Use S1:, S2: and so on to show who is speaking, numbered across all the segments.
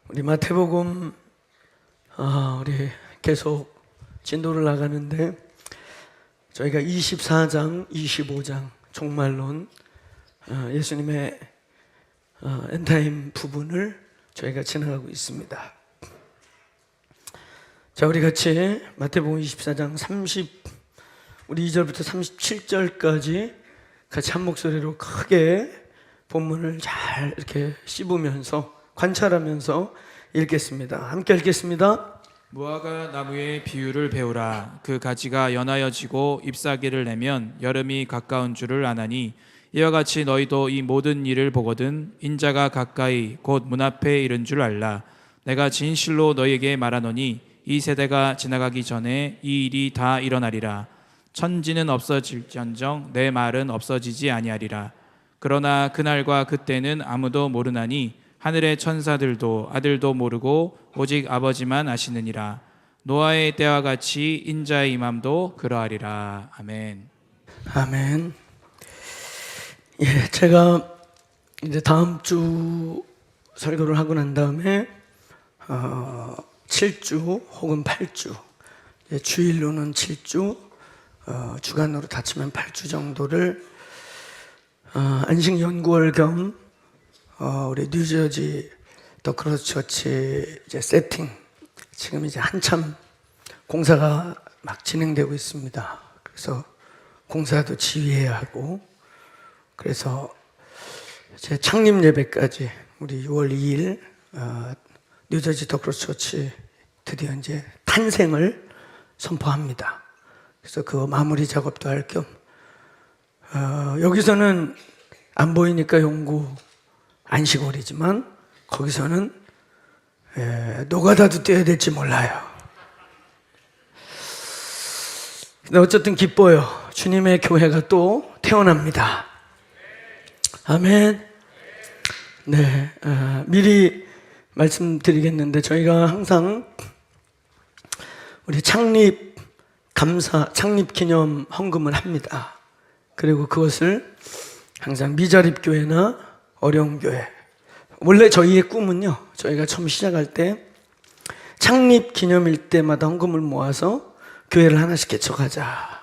S1: 우리 마태복음 우리 계속 진도를 나가는데 저희가 24장, 25장 종말론 예수님의 엔타임 부분을 저희가 지나가고 있습니다. 자, 우리 같이 마태복음 24장 우리 2절부터 37절까지 같이 한 목소리로 크게 본문을 잘 이렇게 씹으면서 관찰하면서 읽겠습니다. 함께 읽겠습니다.
S2: 무화과 나무의 비유를 배우라. 그 가지가 연하여 지고 잎사귀를 내면 여름이 가까운 줄을 아나니 이와 같이 너희도 이 모든 일을 보거든 인자가 가까이 곧 문 앞에 이른 줄 알라. 내가 진실로 너희에게 말하노니 이 세대가 지나가기 전에 이 일이 다 일어나리라. 천지는 없어질지언정 내 말은 없어지지 아니하리라. 그러나 그날과 그때는 아무도 모르나니 하늘의 천사들도 아들도 모르고 오직 아버지만 아시느니라. 노아의 때와 같이 인자의 임함도 그러하리라. 아멘.
S1: 아멘. 예, 제가 이제 다음 주 설교를 하고 난 다음에 7주 혹은 8주, 주일로는 7주, 주간으로 다 치면 8주 정도를 안식 연구월 겸 우리 뉴저지 더크로스 처치 이제 세팅, 지금 이제 한참 공사가 막 진행되고 있습니다. 그래서 공사도 지휘해야 하고, 그래서 제 창립 예배까지 우리 6월 2일 뉴저지 더크로스 처치 드디어 이제 탄생을 선포합니다. 그래서 그 마무리 작업도 할 겸 여기서는 안 보이니까 용구 안식월이지만 거기서는 노가다도 뛰어야 될지 몰라요. 근데 어쨌든 기뻐요. 주님의 교회가 또 태어납니다. 아멘. 네, 미리 말씀드리겠는데 저희가 항상 우리 창립 기념 헌금을 합니다. 그리고 그것을 항상 미자립 교회나 어려운 교회, 원래 저희의 꿈은요, 저희가 처음 시작할 때 창립 기념일 때마다 헌금을 모아서 교회를 하나씩 개척하자.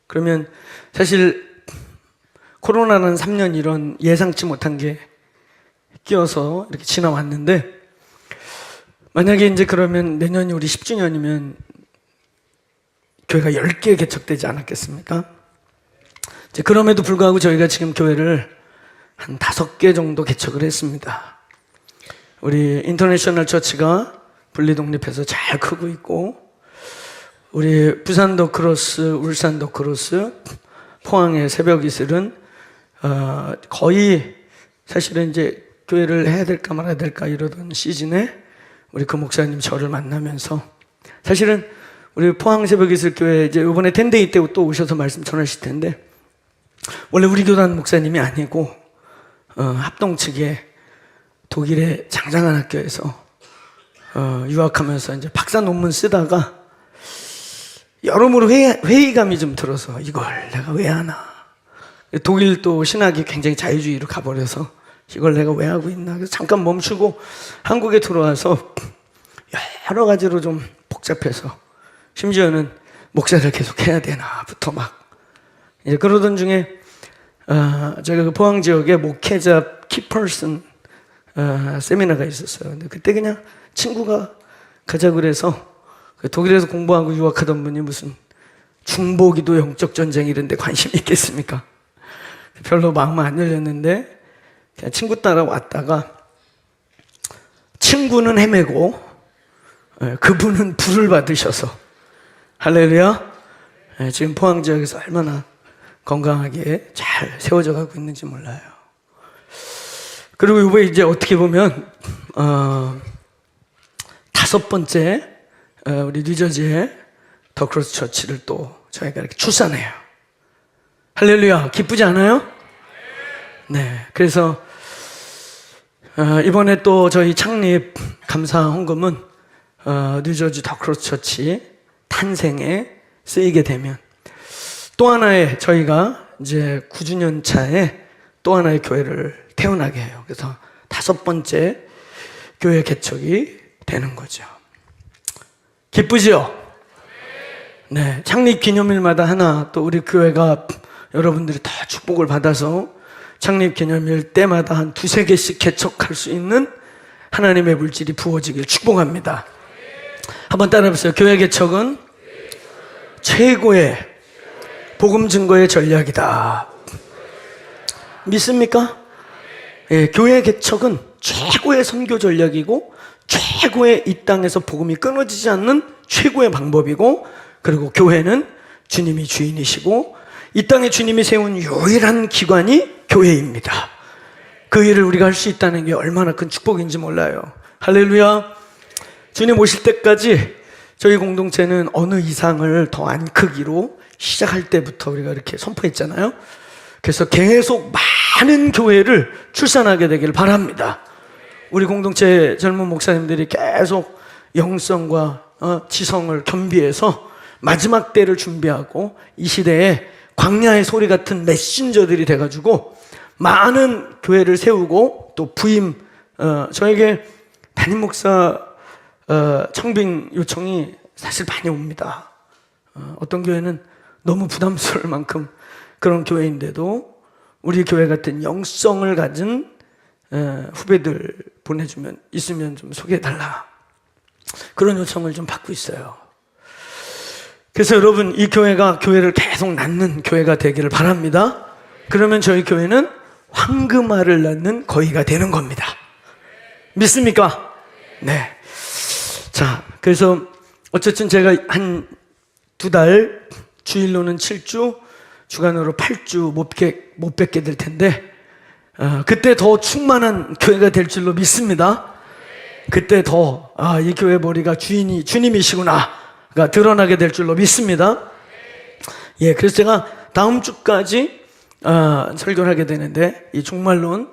S1: 그러면 사실 코로나는 3년 이런 예상치 못한 게 끼어서 이렇게 지나왔는데, 만약에 이제 그러면 내년이 우리 10주년이면 교회가 10개 개척되지 않았겠습니까? 이제 그럼에도 불구하고 저희가 지금 교회를 한 5개 정도 개척을 했습니다. 우리 인터내셔널 처치가 분리독립해서 잘 크고 있고, 우리 부산 더크로스, 울산 더크로스, 포항의 새벽 이슬은 거의 사실은 이제 교회를 해야 될까 말아야 될까 이러던 시즌에 우리 그 목사님 저를 만나면서, 사실은 우리 포항 새벽 이슬 교회 이제 이번에 텐데이 때 또 오셔서 말씀 전하실 텐데, 원래 우리 교단 목사님이 아니고 합동 측에 독일의 장장한 학교에서 유학하면서 이제 박사 논문 쓰다가 여러모로 회의감이 좀 들어서 이걸 내가 왜 하나. 독일 또 신학이 굉장히 자유주의로 가버려서 이걸 내가 왜 하고 있나. 그래서 잠깐 멈추고 한국에 들어와서 여러 가지로 좀 복잡해서, 심지어는 목사를 계속 해야 되나부터 막 이제 그러던 중에 제가 그 포항 지역에 목회자 키퍼슨 세미나가 있었어요. 근데 그때 그냥 친구가 가자 그래서, 독일에서 공부하고 유학하던 분이 무슨 중보기도 영적 전쟁 이런 데 관심이 있겠습니까? 별로 마음은 안 열렸는데 그냥 친구 따라 왔다가, 친구는 헤매고 그분은 불을 받으셔서, 할렐루야. 지금 포항 지역에서 얼마나 건강하게 잘 세워져 가고 있는지 몰라요. 그리고 이번에 이제 어떻게 보면 5번째 우리 뉴저지의 더크로스 처치를 또 저희가 이렇게 출산해요. 할렐루야. 기쁘지 않아요? 네. 그래서 이번에 또 저희 창립 감사 헌금은 뉴저지 더크로스 처치 탄생에 쓰이게 되면 또 하나의, 저희가 이제 9주년 차에 또 하나의 교회를 태어나게 해요. 그래서 5번째 교회 개척이 되는 거죠. 기쁘지요? 네, 창립 기념일마다 하나 또 우리 교회가 여러분들이 다 축복을 받아서 창립 기념일 때마다 한 2-3개씩 개척할 수 있는 하나님의 물질이 부어지길 축복합니다. 한번 따라해보세요. 교회 개척은 최고의 복음 증거의 전략이다. 믿습니까? 예, 교회 개척은 최고의 선교 전략이고 최고의 이 땅에서 복음이 끊어지지 않는 최고의 방법이고, 그리고 교회는 주님이 주인이시고 이 땅에 주님이 세운 유일한 기관이 교회입니다. 그 일을 우리가 할 수 있다는 게 얼마나 큰 축복인지 몰라요. 할렐루야. 주님 오실 때까지 저희 공동체는 어느 이상을 더 안 크기로 시작할 때부터 우리가 이렇게 선포했잖아요. 그래서 계속 많은 교회를 출산하게 되길 바랍니다. 우리 공동체 젊은 목사님들이 계속 영성과 지성을 겸비해서 마지막 때를 준비하고 이 시대에 광야의 소리 같은 메신저들이 돼가지고 많은 교회를 세우고 또 부임, 저에게 담임 목사 청빙 요청이 사실 많이 옵니다. 어떤 교회는 너무 부담스러울 만큼 그런 교회인데도 우리 교회 같은 영성을 가진 후배들 보내주면 있으면 좀 소개해달라, 그런 요청을 좀 받고 있어요. 그래서 여러분, 이 교회가 교회를 계속 낳는 교회가 되기를 바랍니다. 그러면 저희 교회는 황금알을 낳는 거위가 되는 겁니다. 믿습니까? 네. 자, 그래서 어쨌든 제가 한 2달, 주일로는 7주, 주간으로 8주 못 뵙게 될 텐데, 그때 더 충만한 교회가 될 줄로 믿습니다. 그때 더, 이 교회 머리가 주님이시구나가 드러나게 될 줄로 믿습니다. 예, 그래서 제가 다음 주까지 설교를 하게 되는데, 이 종말론,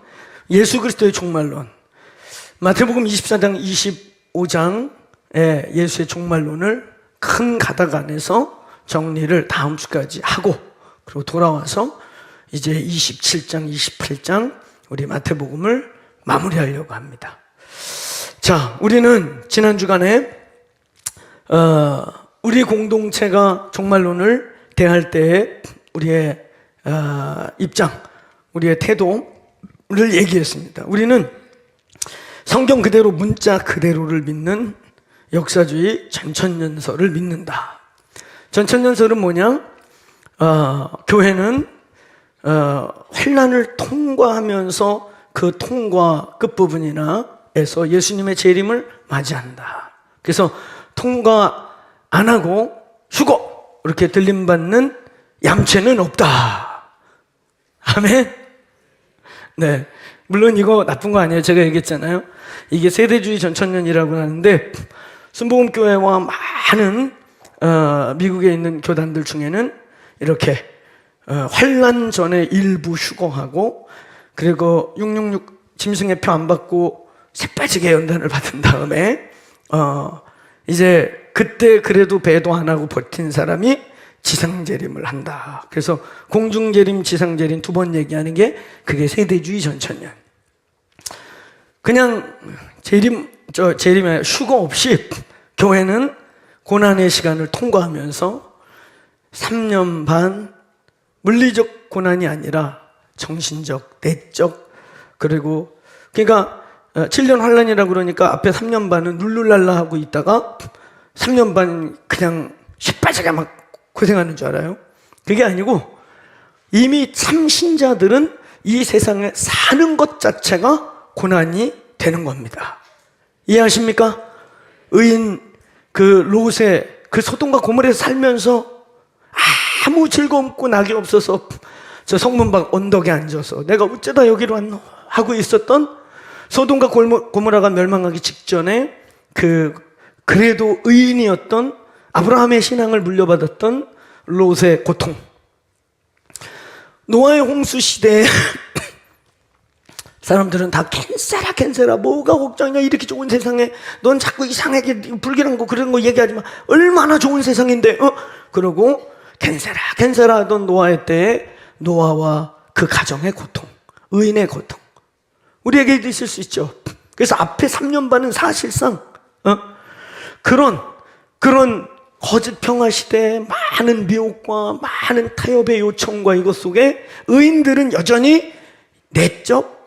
S1: 예수 그리스도의 종말론, 마태복음 24장 25장의 예수의 종말론을 큰 가닥 안에서 정리를 다음 주까지 하고, 그리고 돌아와서 이제 27장, 28장 우리 마태복음을 마무리하려고 합니다. 자, 우리는 지난 주간에 우리 공동체가 종말론을 대할 때의 우리의 입장, 우리의 태도를 얘기했습니다. 우리는 성경 그대로, 문자 그대로를 믿는 역사주의 전천년설을 믿는다. 전천년설은 뭐냐? 교회는 환난을 통과하면서 그 통과 끝부분이나에서 예수님의 재림을 맞이한다. 그래서 통과 안 하고 휴거 이렇게 들림받는 얌체는 없다. 아멘. 네, 물론 이거 나쁜 거 아니에요. 제가 얘기했잖아요. 이게 세대주의 전천년이라고 하는데, 순복음교회와 많은 미국에 있는 교단들 중에는 이렇게 환난 전에 일부 휴거하고, 그리고 666 짐승의 표 안 받고 새빠지게 연단을 받은 다음에 이제 그때 그래도 배도 안 하고 버틴 사람이 지상재림을 한다. 그래서 공중재림, 지상재림 2번 얘기하는 게 그게 세대주의 전천년. 그냥 재림에 휴거 없이 교회는 고난의 시간을 통과하면서 3년 반 물리적 고난이 아니라 정신적, 내적, 그리고 그러니까 7년 환란이라고 그러니까 앞에 3년 반은 룰루랄라 하고 있다가 3년 반 그냥 시빠지게 막 고생하는 줄 알아요? 그게 아니고 이미 참 신자들은 이 세상에 사는 것 자체가 고난이 되는 겁니다. 이해하십니까? 의인 그 롯의 그 소돔과 고모라에서 살면서 아무 즐거움 없고 낙이 없어서 저 성문 밖 언덕에 앉아서 내가 어쩌다 여기로 왔노 하고 있었던 소돔과 고모라가 멸망하기 직전에 그래도 의인이었던 아브라함의 신앙을 물려받았던 롯의 고통, 노아의 홍수 시대에 사람들은 다 캔세라 뭐가 걱정이냐, 이렇게 좋은 세상에 넌 자꾸 이상하게 불길한 거 그런 거 얘기하지 마, 얼마나 좋은 세상인데 그러고 캔세라 하던 노아의 때에 노아와 그 가정의 고통, 의인의 고통 우리에게도 있을 수 있죠. 그래서 앞에 3년 반은 사실상 그런 거짓 평화 시대에 많은 미혹과 많은 타협의 요청과 이것 속에 의인들은 여전히 내적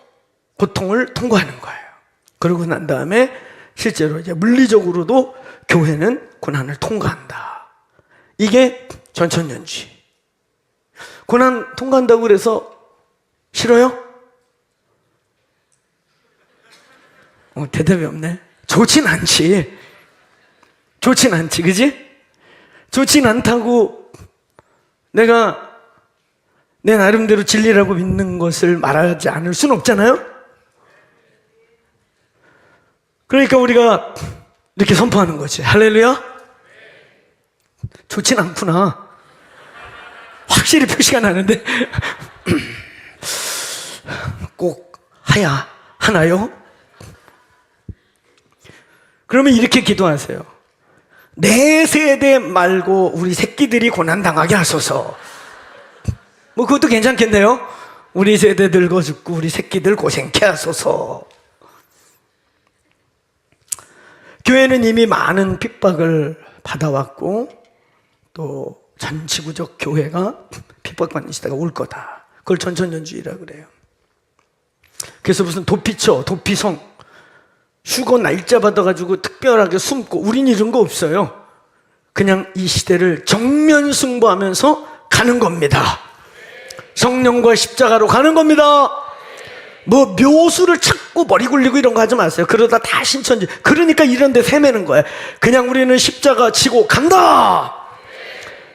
S1: 고통을 통과하는 거예요. 그러고 난 다음에 실제로 이제 물리적으로도 교회는 고난을 통과한다. 이게 전천년주의. 고난 통과한다고 그래서 싫어요? 대답이 없네. 좋진 않지. 좋진 않지, 그지? 좋진 않다고 내가 내 나름대로 진리라고 믿는 것을 말하지 않을 수는 없잖아요? 그러니까 우리가 이렇게 선포하는 거지. 할렐루야? 좋진 않구나. 확실히 표시가 나는데 꼭 하나요? 그러면 이렇게 기도하세요. 내 세대 말고 우리 새끼들이 고난당하게 하소서. 뭐 그것도 괜찮겠네요. 우리 세대 늙어 죽고 우리 새끼들 고생케 하소서. 교회는 이미 많은 핍박을 받아왔고 또 전 지구적 교회가 핍박받는 시대가 올 거다. 그걸 전천년주의라 그래요. 그래서 무슨 도피처, 도피성, 휴거 날짜 받아가지고 특별하게 숨고, 우린 이런 거 없어요. 그냥 이 시대를 정면 승부하면서 가는 겁니다. 성령과 십자가로 가는 겁니다. 뭐 묘수를 찾고 머리 굴리고 이런 거 하지 마세요. 그러다 다 신천지. 그러니까 이런 데 세매는 거예요. 그냥 우리는 십자가 지고 간다.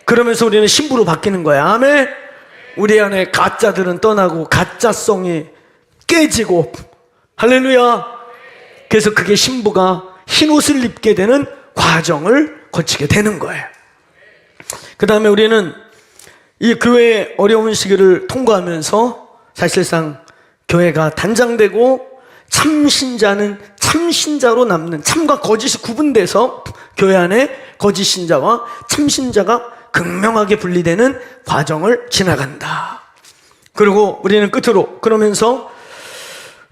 S1: 그러면서 우리는 신부로 바뀌는 거야. 아멘. 우리 안에 가짜들은 떠나고 가짜성이 깨지고, 할렐루야. 그래서 그게 신부가 흰 옷을 입게 되는 과정을 거치게 되는 거예요. 그 다음에 우리는 이 교회의 어려운 시기를 통과하면서 사실상 교회가 단장되고 참신자는 참신자로 남는, 참과 거짓이 구분돼서 교회 안에 거짓 신자와 참신자가 극명하게 분리되는 과정을 지나간다. 그리고 우리는 끝으로 그러면서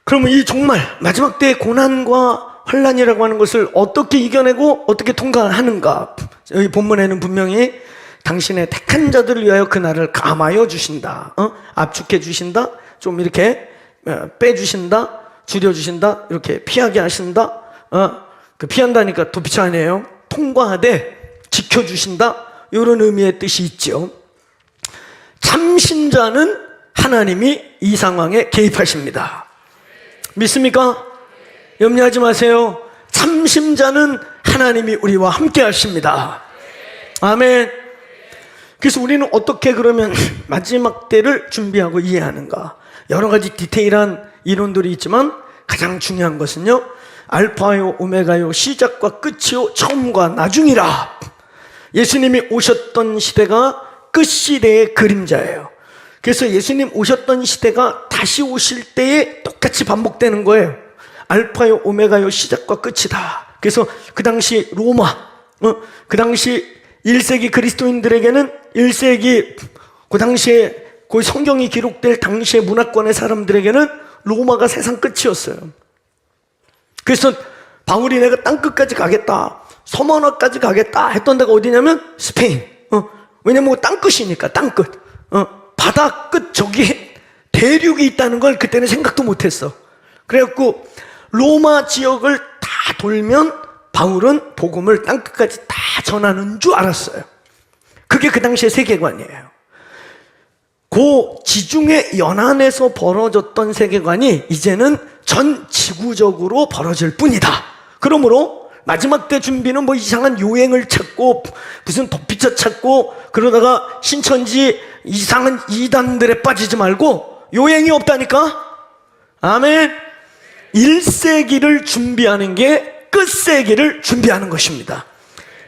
S1: 그러면 이 정말 마지막 때의 고난과 환난이라고 하는 것을 어떻게 이겨내고 어떻게 통과하는가. 여기 본문에는 분명히 당신의 택한 자들을 위하여 그날을 감하여 주신다, 압축해 주신다, 좀 이렇게 빼주신다, 줄여주신다, 이렇게 피하게 하신다. 그 피한다니까 도피처 아니에요. 통과하되 지켜주신다, 이런 의미의 뜻이 있죠. 참신자는 하나님이 이 상황에 개입하십니다. 믿습니까? 염려하지 마세요. 참신자는 하나님이 우리와 함께 하십니다. 아멘. 그래서 우리는 어떻게 그러면 마지막 때를 준비하고 이해하는가. 여러 가지 디테일한 이론들이 있지만 가장 중요한 것은요, 알파요 오메가요 시작과 끝이요 처음과 나중이라. 예수님이 오셨던 시대가 끝시대의 그림자예요. 그래서 예수님 오셨던 시대가 다시 오실 때에 똑같이 반복되는 거예요. 알파요 오메가요 시작과 끝이다. 그래서 그 당시 로마, 그 당시 1세기 그리스도인들에게는 1세기 그 당시에 그 성경이 기록될 당시의 문화권의 사람들에게는 로마가 세상 끝이었어요. 그래서 바울이 내가 땅끝까지 가겠다, 서머나까지 가겠다 했던 데가 어디냐면 스페인. 왜냐면 땅끝이니까, 땅끝. 바다 끝 저기 대륙이 있다는 걸 그때는 생각도 못했어. 그래갖고 로마 지역을 다 돌면 바울은 복음을 땅끝까지 다 전하는 줄 알았어요. 그게 그 당시의 세계관이에요. 그 지중해 연안에서 벌어졌던 세계관이 이제는 전 지구적으로 벌어질 뿐이다. 그러므로 마지막 때 준비는 뭐 이상한 요행을 찾고 무슨 도피처 찾고 그러다가 신천지 이상한 이단들에 빠지지 말고, 요행이 없다니까. 아멘. 1세기를 준비하는 게 끝세기를 준비하는 것입니다.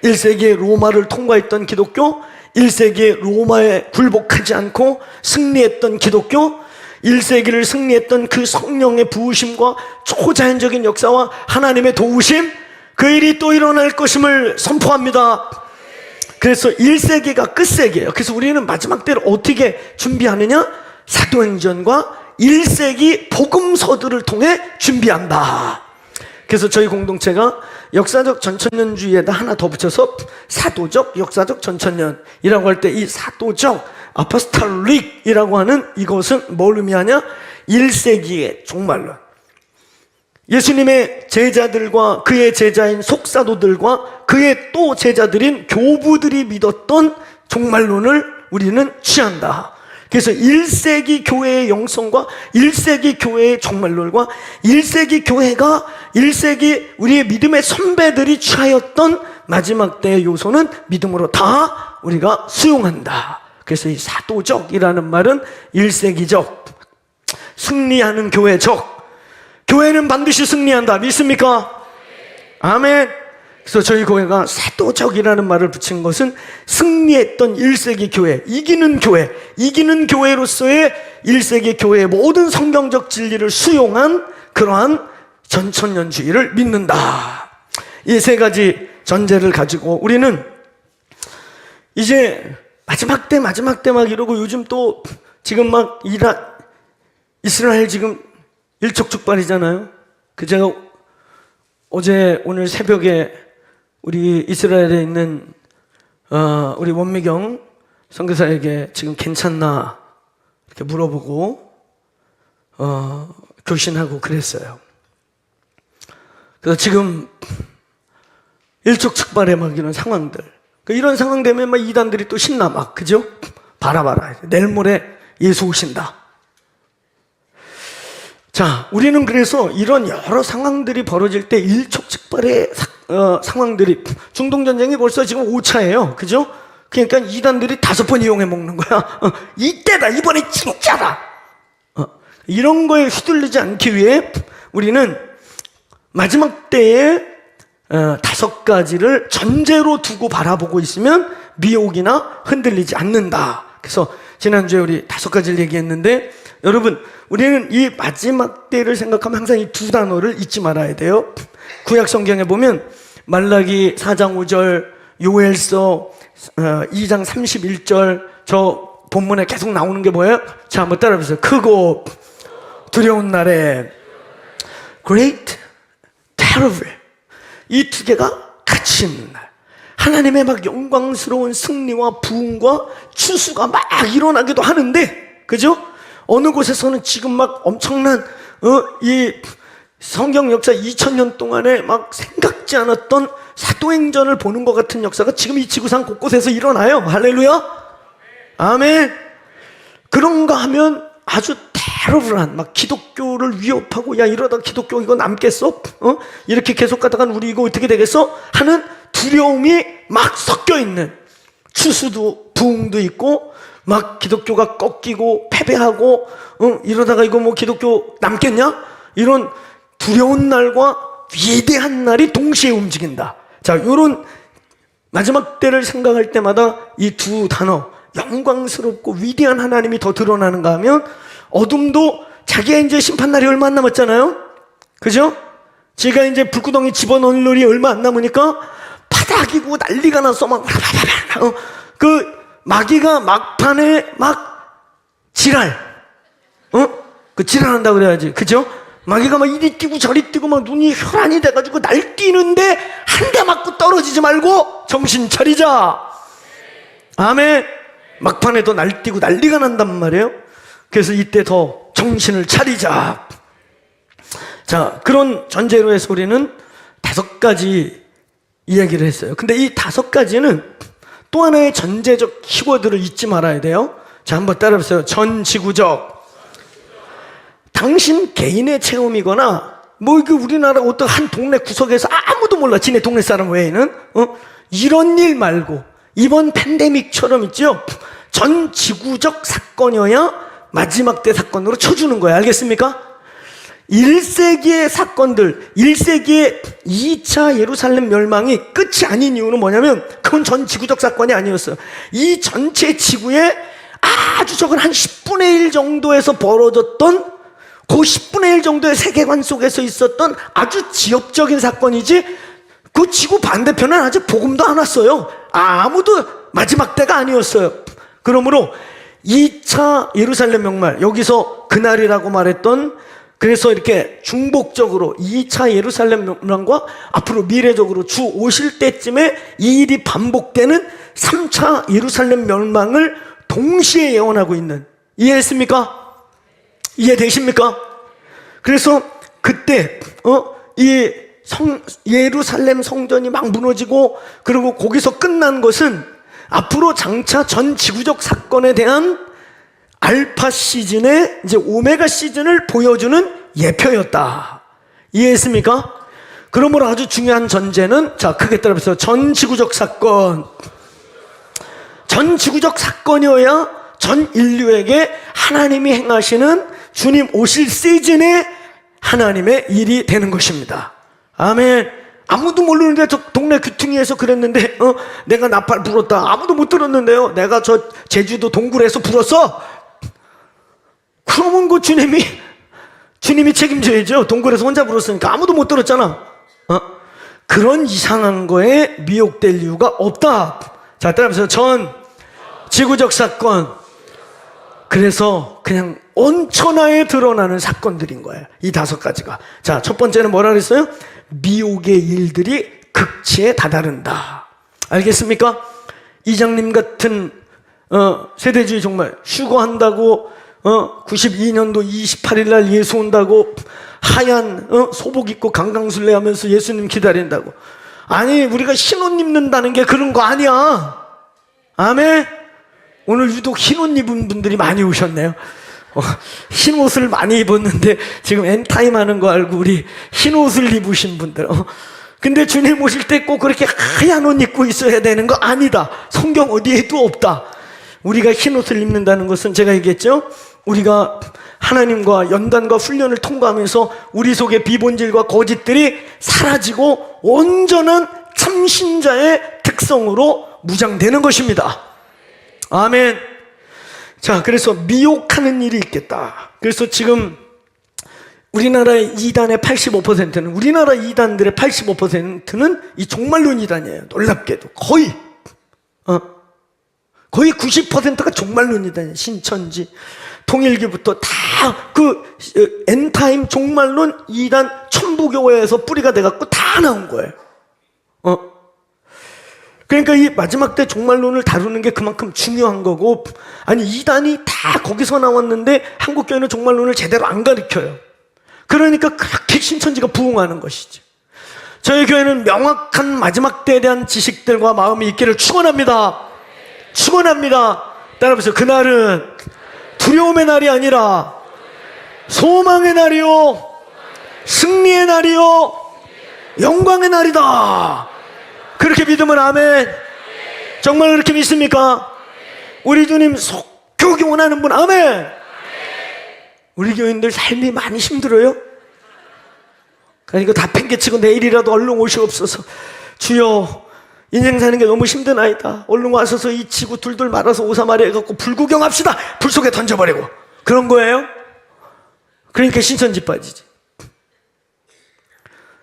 S1: 1세기에 로마를 통과했던 기독교, 1세기에 로마에 굴복하지 않고 승리했던 기독교, 1세기를 승리했던 그 성령의 부으심과 초자연적인 역사와 하나님의 도우심, 그 일이 또 일어날 것임을 선포합니다. 그래서 1세기가 끝세기예요. 그래서 우리는 마지막 때를 어떻게 준비하느냐? 사도행전과 1세기 복음서들을 통해 준비한다. 그래서 저희 공동체가 역사적 전천년주의에다 하나 더 붙여서 사도적 역사적 전천년이라고 할 때 이 사도적 아포스톨릭이라고 하는 이것은 뭘 의미하냐? 1세기의 종말론. 예수님의 제자들과 그의 제자인 속사도들과 그의 또 제자들인 교부들이 믿었던 종말론을 우리는 취한다. 그래서 1세기 교회의 영성과 1세기 교회의 종말론과 1세기 교회가 1세기 우리의 믿음의 선배들이 취하였던 마지막 때의 요소는 믿음으로 다 우리가 수용한다. 그래서 이 사도적이라는 말은 1세기적, 승리하는 교회적. 교회는 반드시 승리한다. 믿습니까? 아멘. 그래서 저희 교회가 사도적이라는 말을 붙인 것은 승리했던 1세기 교회, 이기는 교회로서의 1세기 교회의 모든 성경적 진리를 수용한 그러한 전천년주의를 믿는다. 이 세 가지 전제를 가지고 우리는 이제 마지막 때 막 이러고 요즘 또 지금 막 이스라엘 지금 일촉즉발이잖아요. 제가 어제 오늘 새벽에 우리 이스라엘에 있는 우리 원미경 선교사에게 지금 괜찮나 이렇게 물어보고 교신하고 그랬어요. 그래서 지금 일촉즉발의 막 이런 상황들, 이런 상황 되면 막 이단들이 또 신나 막, 그죠? 봐라 내일 모레 예수 오신다. 자, 우리는 그래서 이런 여러 상황들이 벌어질 때 일촉즉발의 상황들이, 중동전쟁이 벌써 지금 5차예요. 그죠? 그러니까 이단들이 5번 이용해 먹는 거야. 이때다, 이번에 진짜다. 이런 거에 휘둘리지 않기 위해 우리는 마지막 때에 5가지를 전제로 두고 바라보고 있으면 미혹이나 흔들리지 않는다. 그래서 지난주에 우리 5가지를 얘기했는데, 여러분, 우리는 이 마지막 때를 생각하면 항상 이 2 단어를 잊지 말아야 돼요. 구약 성경에 보면 말라기 4장 5절, 요엘서 2장 31절, 저 본문에 계속 나오는 게 뭐예요? 자, 한번 따라해보세요. 크고 두려운 날에 great, terrible, 이 2개가 같이 있는 날, 하나님의 막 영광스러운 승리와 부흥과 추수가 막 일어나기도 하는데, 그죠? 어느 곳에서는 지금 막 엄청난 이 성경 역사 2000년 동안에 막 생각지 않았던 사도행전을 보는 것 같은 역사가 지금 이 지구상 곳곳에서 일어나요. 할렐루야. 아멘. 그런가 하면 아주 테러블한, 막 기독교를 위협하고, 야 이러다 기독교 이거 남겠어? 이렇게 계속 가다간 우리 이거 어떻게 되겠어? 하는 두려움이 막 섞여 있는, 추수도 부흥도 있고 막 기독교가 꺾이고 패배하고 이러다가 이거 뭐 기독교 남겠냐? 이런 두려운 날과 위대한 날이 동시에 움직인다. 자, 이런 마지막 때를 생각할 때마다 이 2 단어, 영광스럽고 위대한 하나님이 더 드러나는가 하면, 어둠도 자기의 이제 심판날이 얼마 안 남았잖아요. 그죠? 제가 이제 불구덩이 집어넣을 날이 얼마 안 남으니까 바닥이고 난리가 나서 막 그 마귀가 막판에 막 지랄, 그 지랄한다 그래야지, 그죠? 마귀가 막 이리 뛰고 저리 뛰고 막 눈이 혈안이 돼가지고 날뛰는데 한 대 맞고 떨어지지 말고 정신 차리자. 아멘. 막판에 더 날뛰고 난리가 난단 말이에요. 그래서 이때 더 정신을 차리자. 자, 그런 전제로 해서 우리는 5가지 이야기를 했어요. 근데 이 5가지는 또 하나의 전제적 키워드를 잊지 말아야 돼요. 자, 한번 따라해보세요. 전지구적. 당신 개인의 체험이거나 뭐 그 우리나라 어떤 한 동네 구석에서 아무도 몰라, 지네 동네 사람 외에는, 이런 일 말고 이번 팬데믹처럼 있죠, 전 지구적 사건이어야 마지막 때 사건으로 쳐주는 거예요. 알겠습니까? 1세기의 사건들, 1세기의 2차 예루살렘 멸망이 끝이 아닌 이유는 뭐냐면, 그건 전 지구적 사건이 아니었어요. 이 전체 지구에 아주 적은 한 10분의 1 정도에서 벌어졌던, 그 10분의 1 정도의 세계관 속에서 있었던 아주 지역적인 사건이지, 그 지구 반대편은 아직 복음도 안 왔어요. 아무도 마지막 때가 아니었어요. 그러므로 2차 예루살렘 멸망, 여기서 그날이라고 말했던 그래서 이렇게 중복적으로 2차 예루살렘 멸망과 앞으로 미래적으로 주 오실 때쯤에 이 일이 반복되는 3차 예루살렘 멸망을 동시에 예언하고 있는, 이해했습니까? 이해되십니까? 그래서 그때 예루살렘 성전이 막 무너지고 그리고 거기서 끝난 것은 앞으로 장차 전 지구적 사건에 대한 알파 시즌의 이제 오메가 시즌을 보여주는 예표였다. 이해했습니까? 그러므로 아주 중요한 전제는, 자, 크게 따라서 전 지구적 사건. 전 지구적 사건이어야 전 인류에게 하나님이 행하시는 주님 오실 시즌에 하나님의 일이 되는 것입니다. 아멘. 아무도 모르는데 저 동네 귀퉁이에서 그랬는데 내가 나팔 불었다. 아무도 못 들었는데요. 내가 저 제주도 동굴에서 불었어. 그러면 그 주님이 책임져야죠. 동굴에서 혼자 불었으니까 아무도 못 들었잖아. 그런 이상한 거에 미혹될 이유가 없다. 자, 따라서 전 지구적 사건. 그래서 그냥 온 천하에 드러나는 사건들인 거예요. 이 5가지가. 자, 첫 번째는 뭐라 그랬어요? 미혹의 일들이 극치에 다다른다. 알겠습니까? 이장님 같은 세대주의 정말 휴거한다고 92년도 28일 날 예수 온다고 하얀 소복 입고 강강술래 하면서 예수님 기다린다고. 아니, 우리가 흰옷 입는다는 게 그런 거 아니야. 아멘. 오늘 유독 흰옷 입은 분들이 많이 오셨네요. 흰옷을 많이 입었는데 지금 엔타임 하는 거 알고 우리 흰옷을 입으신 분들. 근데 주님 오실 때 꼭 그렇게 하얀 옷 입고 있어야 되는 거 아니다. 성경 어디에도 없다. 우리가 흰옷을 입는다는 것은 제가 얘기했죠. 우리가 하나님과 연단과 훈련을 통과하면서 우리 속의 비본질과 거짓들이 사라지고 온전한 참신자의 특성으로 무장되는 것입니다. 아멘. 자, 그래서 미혹하는 일이 있겠다. 그래서 지금 우리나라의 이단의 85%는, 우리나라 이단들의 85%는 이 종말론 이단이에요. 놀랍게도 거의 90%가 종말론 이단이에요. 신천지, 통일교부터 다 그 엔타임 종말론 이단 천부교회에서 뿌리가 돼갖고 다 나온 거예요. 그러니까 이 마지막 때 종말론을 다루는 게 그만큼 중요한 거고, 아니 이단이 다 거기서 나왔는데 한국교회는 종말론을 제대로 안 가르쳐요. 그러니까 그렇게 신천지가 부흥하는 것이지. 저희 교회는 명확한 마지막 때에 대한 지식들과 마음이 있기를 축원합니다. 축원합니다. 따라서 그날은 두려움의 날이 아니라 소망의 날이요, 승리의 날이요, 영광의 날이다. 그렇게 믿으면 아멘. 정말 그렇게 믿습니까? 우리 주님 속교기 원하는 분 아멘. 우리 교인들 삶이 많이 힘들어요. 그러니까 다 팽개치고 내일이라도 얼른 오시옵소서. 주여, 인생 사는 게 너무 힘드나이다. 얼른 와서서 이 지구 둘둘 말아서 오사마리 해갖고 불구경합시다. 불 속에 던져버리고. 그런 거예요. 그러니까 신천지 빠지지.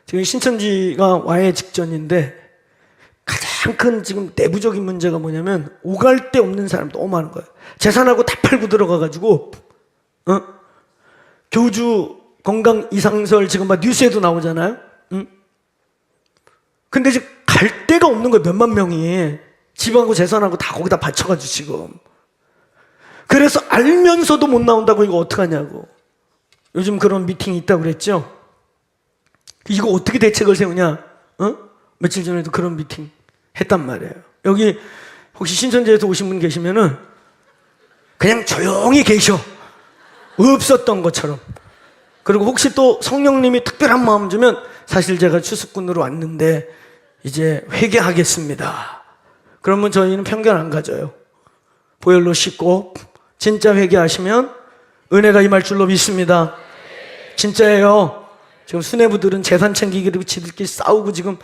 S1: 지금 신천지가 와해 직전인데 가장 큰 지금 내부적인 문제가 뭐냐면 오갈 데 없는 사람 너무 많은 거예요. 재산하고 다 팔고 들어가가지고 교주 건강 이상설 지금 막 뉴스에도 나오잖아요. 근데 지금 갈 데가 없는 거예요. 몇만 명이 집하고 재산하고 다 거기다 바쳐가지고 지금. 그래서 알면서도 못 나온다고 이거 어떡하냐고. 요즘 그런 미팅이 있다고 그랬죠. 이거 어떻게 대책을 세우냐? 며칠 전에도 그런 미팅 했단 말이에요. 여기 혹시 신천지에서 오신 분 계시면은 그냥 조용히 계셔. 없었던 것처럼. 그리고 혹시 또 성령님이 특별한 마음 주면, 사실 제가 추수꾼으로 왔는데 이제 회개하겠습니다. 그러면 저희는 편견 안 가져요. 보혈로 씻고 진짜 회개하시면 은혜가 임할 줄로 믿습니다. 진짜예요. 지금 수뇌부들은 재산 챙기기로 지들끼리 싸우고 지금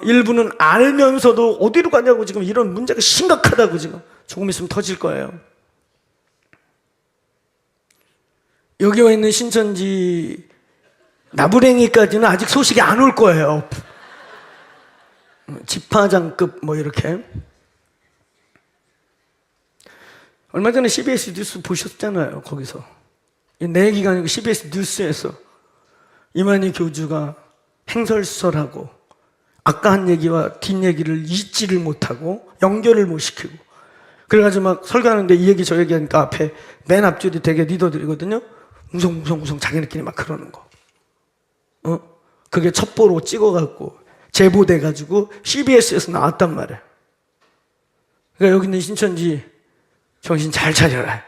S1: 일부는 알면서도 어디로 가냐고 지금 이런 문제가 심각하다고 지금 조금 있으면 터질 거예요. 여기 와 있는 신천지 나부랭이까지는 아직 소식이 안 올 거예요. 지파장급 뭐 이렇게. 얼마 전에 CBS 뉴스 보셨잖아요. 거기서 내 얘기가 아니고 CBS 뉴스에서 이만희 교주가 행설설하고 아까 한 얘기와 뒷얘기를 잊지를 못하고 연결을 못 시키고 그래가지고 막 설교하는데 이 얘기 저 얘기하니까 앞에 맨 앞줄이 되게 리더들이거든요. 웅성웅성 자기네끼리 막 그러는 거. 그게 첩보로 찍어갖고 제보돼가지고 CBS에서 나왔단 말이에요. 그러니까 여기 있는 신천지 정신 잘 차려라.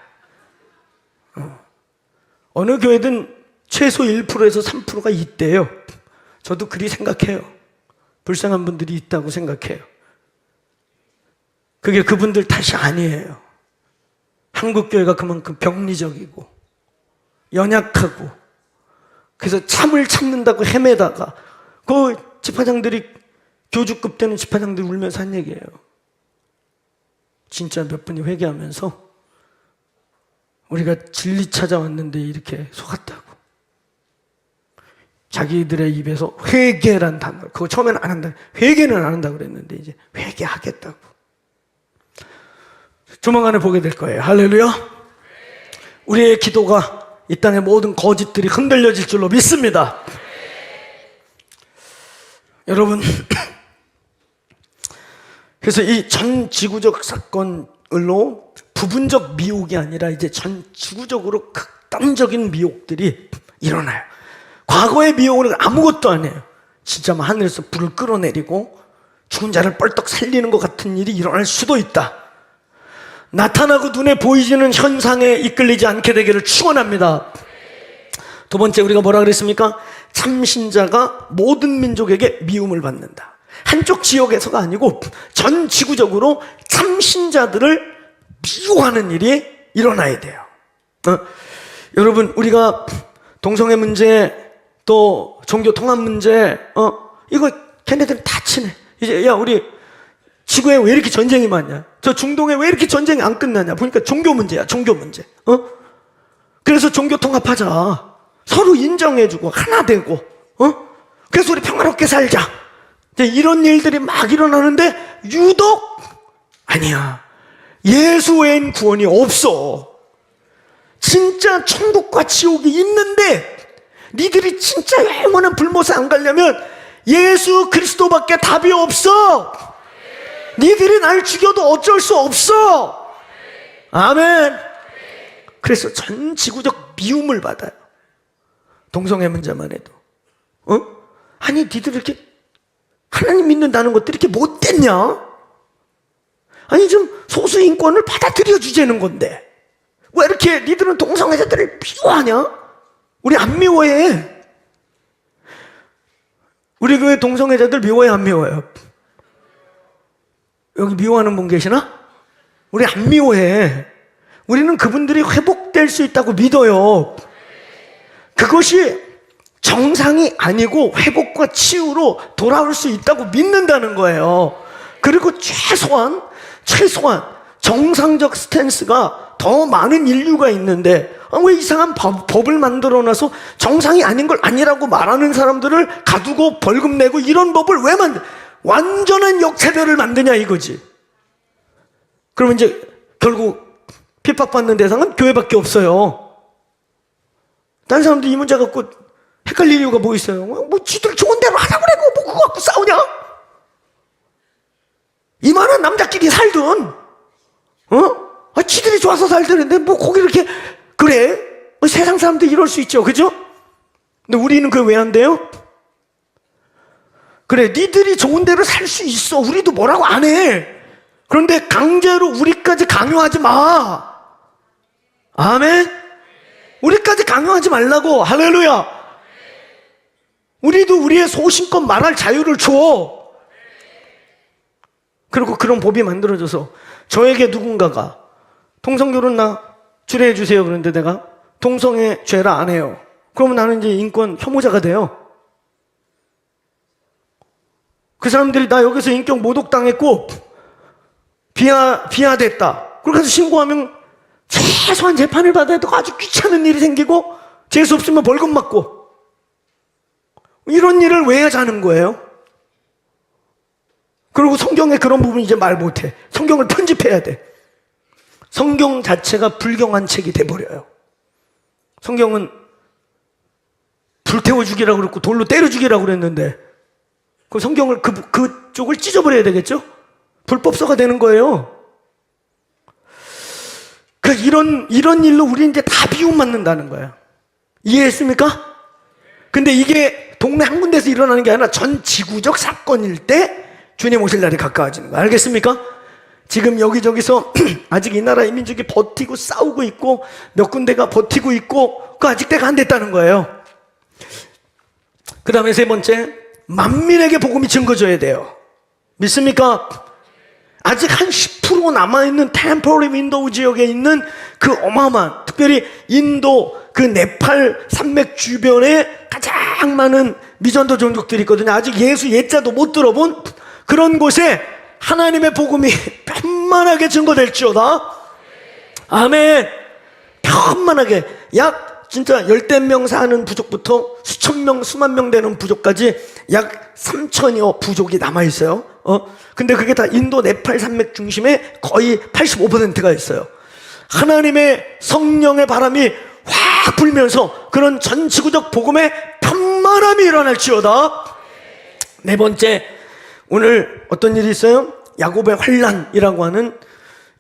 S1: 어느 교회든 최소 1%에서 3%가 있대요. 저도 그리 생각해요. 불쌍한 분들이 있다고 생각해요. 그게 그분들 탓이 아니에요. 한국교회가 그만큼 병리적이고 연약하고 그래서 참을 참는다고 헤매다가 그 집화장들이 교주급 되는 집화장들이 울면서 한 얘기예요. 진짜 몇 분이 회개하면서 우리가 진리 찾아왔는데 이렇게 속았다고. 자기들의 입에서 회개란 단어, 그거 처음에는 안 한다. 회개는 안 한다고 그랬는데 이제 회개하겠다고. 조만간에 보게 될 거예요. 할렐루야. 우리의 기도가 이 땅의 모든 거짓들이 흔들려질 줄로 믿습니다. 여러분, 그래서 이 전 지구적 사건으로 부분적 미혹이 아니라 이제 전 지구적으로 극단적인 미혹들이 일어나요. 과거의 미혹은 아무것도 아니에요. 진짜 막 하늘에서 불을 끌어내리고 죽은 자를 뻘떡 살리는 것 같은 일이 일어날 수도 있다. 나타나고 눈에 보이지는 현상에 이끌리지 않게 되기를 축원합니다. 두 번째, 우리가 뭐라 그랬습니까? 참신자가 모든 민족에게 미움을 받는다. 한쪽 지역에서가 아니고 전 지구적으로 참신자들을 미워하는 일이 일어나야 돼요. 여러분, 우리가 동성애 문제, 또 종교 통합 문제, 이거 걔네들은 다 친해. 이제 야, 우리 지구에 왜 이렇게 전쟁이 많냐? 저 중동에 왜 이렇게 전쟁이 안 끝나냐? 보니까 종교 문제야, 종교 문제. 그래서 종교 통합하자. 서로 인정해주고 하나 되고, 그래서 우리 평화롭게 살자. 이제 이런 일들이 막 일어나는데 유독 아니야. 예수 외엔 구원이 없어. 진짜 천국과 지옥이 있는데 니들이 진짜 영원한 불못에 안 가려면 예수 그리스도밖에 답이 없어. 니들이 날 죽여도 어쩔 수 없어. 아멘. 그래서 전 지구적 미움을 받아요. 동성애 문제만 해도. 아니 니들 이렇게 하나님 믿는다는 것들이 이렇게 못됐냐? 아니 좀 소수 인권을 받아들여 주자는 건데 왜 이렇게 니들은 동성애자들을 미워하냐? 우리 안 미워해. 우리 교회 동성애자들 미워해 안 미워해요? 여기 미워하는 분 계시나? 우리 안 미워해. 우리는 그분들이 회복될 수 있다고 믿어요. 그것이 정상이 아니고 회복과 치유로 돌아올 수 있다고 믿는다는 거예요. 그리고 최소한 정상적 스탠스가 더 많은 인류가 있는데 왜 이상한 법을 만들어놔서 정상이 아닌 걸 아니라고 말하는 사람들을 가두고 벌금 내고 이런 법을 왜 완전한 역차별을 만드냐 이거지. 그러면 이제 결국 핍박받는 대상은 교회밖에 없어요. 다른 사람들 이 문제 갖고 헷갈릴 이유가 뭐 있어요? 뭐 지들 좋은 대로 하자고 그래 뭐 그거 갖고 싸우냐? 이만한 남자끼리 살든 지들이 좋아서 살더는데 뭐 거기 이렇게 그래? 세상 사람들 이럴 수 있죠, 그죠? 근데 우리는 그게 왜 안 돼요? 그래, 니들이 좋은 대로 살 수 있어. 우리도 뭐라고 안 해. 그런데 강제로 우리까지 강요하지 마. 아멘? 우리까지 강요하지 말라고. 할렐루야. 우리도 우리의 소신껏 말할 자유를 줘. 그리고 그런 법이 만들어져서 저에게 누군가가 동성결혼 나 주례해 주세요. 그런데 내가 동성애 죄라 안 해요. 그러면 나는 이제 인권 혐오자가 돼요. 그 사람들이 나 여기서 인격 모독당했고 비하됐다. 그렇게 해서 신고하면 최소한 재판을 받아야 되고 아주 귀찮은 일이 생기고 재수 없으면 벌금 맞고 이런 일을 왜 하자는 거예요? 그리고 성경에 그런 부분 이제 말 못해. 성경을 편집해야 돼. 성경 자체가 불경한 책이 돼버려요. 성경은 불태워 죽이라고 그랬고 돌로 때려 죽이라고 그랬는데 그 성경을 그쪽을 찢어버려야 되겠죠? 불법서가 되는 거예요. 그 이런 일로 우리 이제 다 비움 맞는다는 거예요. 이해했습니까? 근데 이게 동네 한 군데서 일어나는 게 아니라 전 지구적 사건일 때 주님 오실 날이 가까워지는 거예요. 알겠습니까? 지금 여기저기서 아직 이 나라의 민족이 버티고 싸우고 있고 몇 군데가 버티고 있고 그 아직 때가 안 됐다는 거예요. 그 다음에 세 번째, 만민에게 복음이 증거져야 돼요. 믿습니까? 아직 한 10% 남아있는 템포리 윈도우 지역에 있는 그 어마어마한, 특별히 인도 그 네팔 산맥 주변에 가장 많은 미전도 종족들이 있거든요. 아직 예수 예자도 못 들어본 그런 곳에 하나님의 복음이 편만하게 증거될지어다. 아멘. 편만하게 약 진짜 10명 사는 부족부터 수천 명, 수만 명 되는 부족까지 약 3천여 부족이 남아있어요. 근데 그게 다 인도 네팔 산맥 중심에 거의 85%가 있어요. 하나님의 성령의 바람이 확 불면서 그런 전 지구적 복음의 편만함이 일어날지어다. 네 번째, 오늘 어떤 일이 있어요? 야곱의 환란이라고 하는,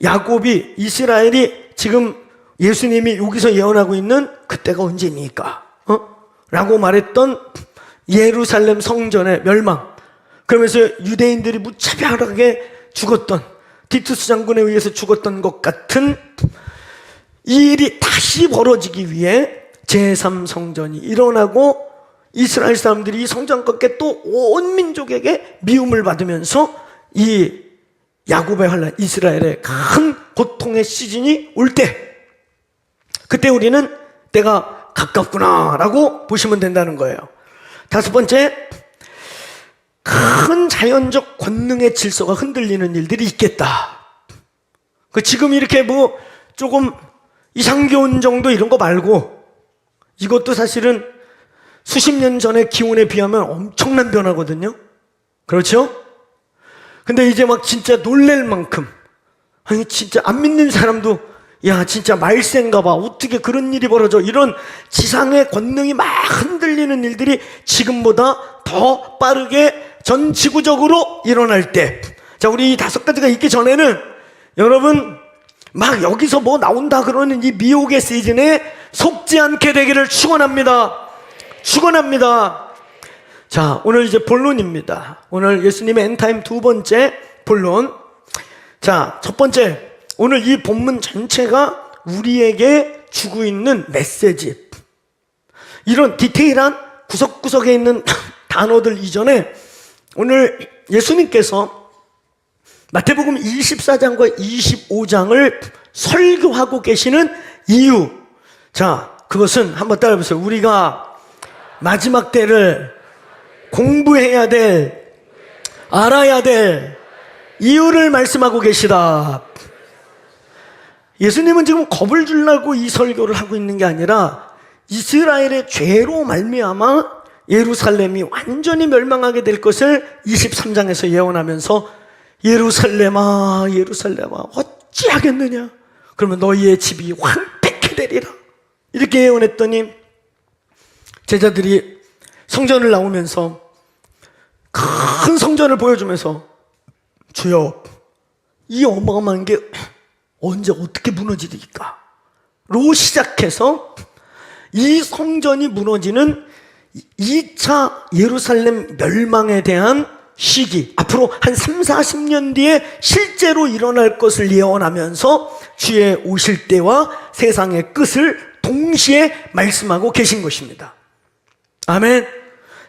S1: 야곱이, 이스라엘이 지금 예수님이 여기서 예언하고 있는 그때가 언제입니까? 라고 말했던 예루살렘 성전의 멸망, 그러면서 유대인들이 무차별하게 죽었던, 티투스 장군에 의해서 죽었던 것 같은 이 일이 다시 벌어지기 위해 제3성전이 일어나고 이스라엘 사람들이 이 성전 꺾게 또 온 민족에게 미움을 받으면서 이 야곱의 환란, 이스라엘의 큰 고통의 시즌이 올 때, 그때 우리는 때가 가깝구나라고 보시면 된다는 거예요. 다섯 번째, 큰 자연적 권능의 질서가 흔들리는 일들이 있겠다. 지금 이렇게 뭐 조금 이상기온 정도 이런 거 말고, 이것도 사실은 수십 년 전의 기온에 비하면 엄청난 변화거든요. 그렇죠? 근데 이제 막 진짜 놀랄 만큼, 아니 진짜 안 믿는 사람도 야 진짜 말세인가 봐, 어떻게 그런 일이 벌어져, 이런 지상의 권능이 막 흔들리는 일들이 지금보다 더 빠르게 전 지구적으로 일어날 때, 자 우리 이 다섯 가지가 있기 전에는 여러분 막 여기서 뭐 나온다 그러는 이 미혹의 시즌에 속지 않게 되기를 축원합니다. 축원합니다. 자, 오늘 이제 본론입니다. 오늘 예수님의 엔타임 두 번째 본론. 자, 첫 번째, 오늘 이 본문 전체가 우리에게 주고 있는 메시지, 이런 디테일한 구석구석에 있는 단어들 이전에 오늘 예수님께서 마태복음 24장과 25장을 설교하고 계시는 이유, 자 그것은 한번 따라해보세요. 우리가 마지막 때를 공부해야 될, 알아야 될 이유를 말씀하고 계시다. 예수님은 지금 겁을 주려고 이 설교를 하고 있는 게 아니라 이스라엘의 죄로 말미암아 예루살렘이 완전히 멸망하게 될 것을 23장에서 예언하면서 예루살렘아 예루살렘아 어찌하겠느냐, 그러면 너희의 집이 황폐케 되리라, 이렇게 예언했더니 제자들이 성전을 나오면서 큰 성전을 보여주면서 주여 이 어마어마한 게 언제 어떻게 무너지리까 로 시작해서 이 성전이 무너지는 2차 예루살렘 멸망에 대한 시기, 앞으로 한 30-40년 뒤에 실제로 일어날 것을 예언하면서 주의 오실 때와 세상의 끝을 동시에 말씀하고 계신 것입니다. 아멘.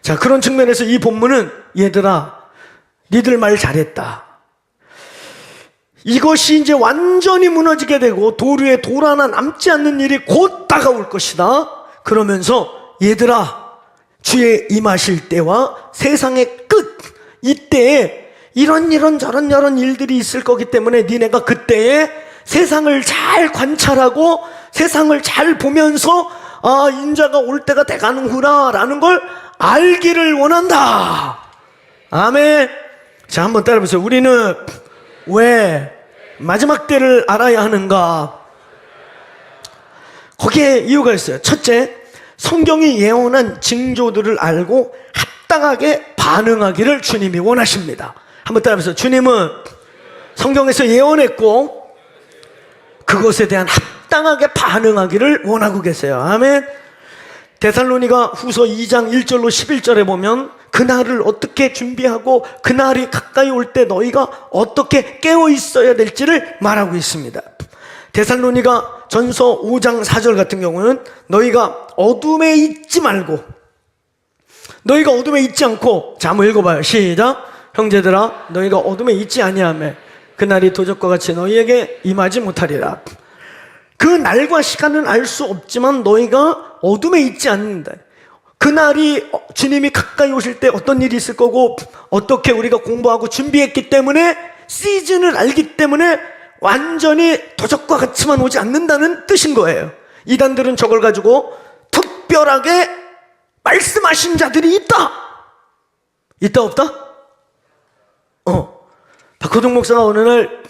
S1: 자, 그런 측면에서 이 본문은 얘들아 니들 말 잘했다, 이것이 이제 완전히 무너지게 되고 돌 위에 돌 하나 남지 않는 일이 곧 다가올 것이다, 그러면서 얘들아 주의 임하실 때와 세상의 끝, 이때에 이런 저런 일들이 있을 거기 때문에 니네가 그때에 세상을 잘 관찰하고 세상을 잘 보면서 아 인자가 올 때가 돼가는구나 라는 걸 알기를 원한다. 아멘. 자, 한번 따라해보세요. 우리는 왜 마지막 때를 알아야 하는가? 거기에 이유가 있어요. 첫째, 성경이 예언한 징조들을 알고 합당하게 반응하기를 주님이 원하십니다. 한번 따라해보세요. 주님은 성경에서 예언했고 그것에 대한 합당하게 반응하기를 원하고 계세요. 아멘. 데살로니가 후서 2장 1절로 11절에 보면 그날을 어떻게 준비하고 그날이 가까이 올 때 너희가 어떻게 깨어 있어야 될지를 말하고 있습니다. 데살로니가 전서 5장 4절 같은 경우는 너희가 어둠에 있지 말고, 너희가 어둠에 있지 않고, 자 한번 읽어봐요. 시작. 형제들아 너희가 어둠에 있지 아니하며 그날이 도적과 같이 너희에게 임하지 못하리라. 그 날과 시간은 알 수 없지만 너희가 어둠에 있지 않는다. 그날이 주님이 가까이 오실 때 어떤 일이 있을 거고 어떻게 우리가 공부하고 준비했기 때문에, 시즌을 알기 때문에 완전히 도적과 같이만 오지 않는다는 뜻인 거예요. 이단들은 저걸 가지고 특별하게 말씀하신 자들이 있다. 있다 없다? 박호동 목사가 어느 날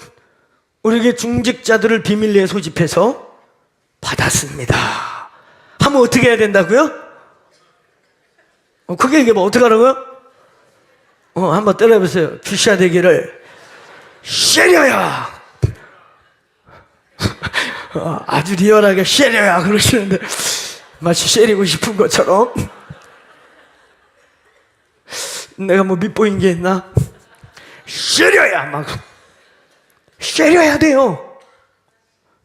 S1: 우리에게 중직자들을 비밀리에 소집해서 받았습니다 하면 어떻게 해야 된다고요? 그게 이게 뭐 어떻게 하라고요? 한번 따라해보세요. 귀시아 되기를 쉐려야. 아주 리얼하게 쉐려야 그러시는데 마치 쉐리고 싶은 것처럼. 내가 뭐 밑보인 게 있나? 쉐려야 막 쉐려야 돼요.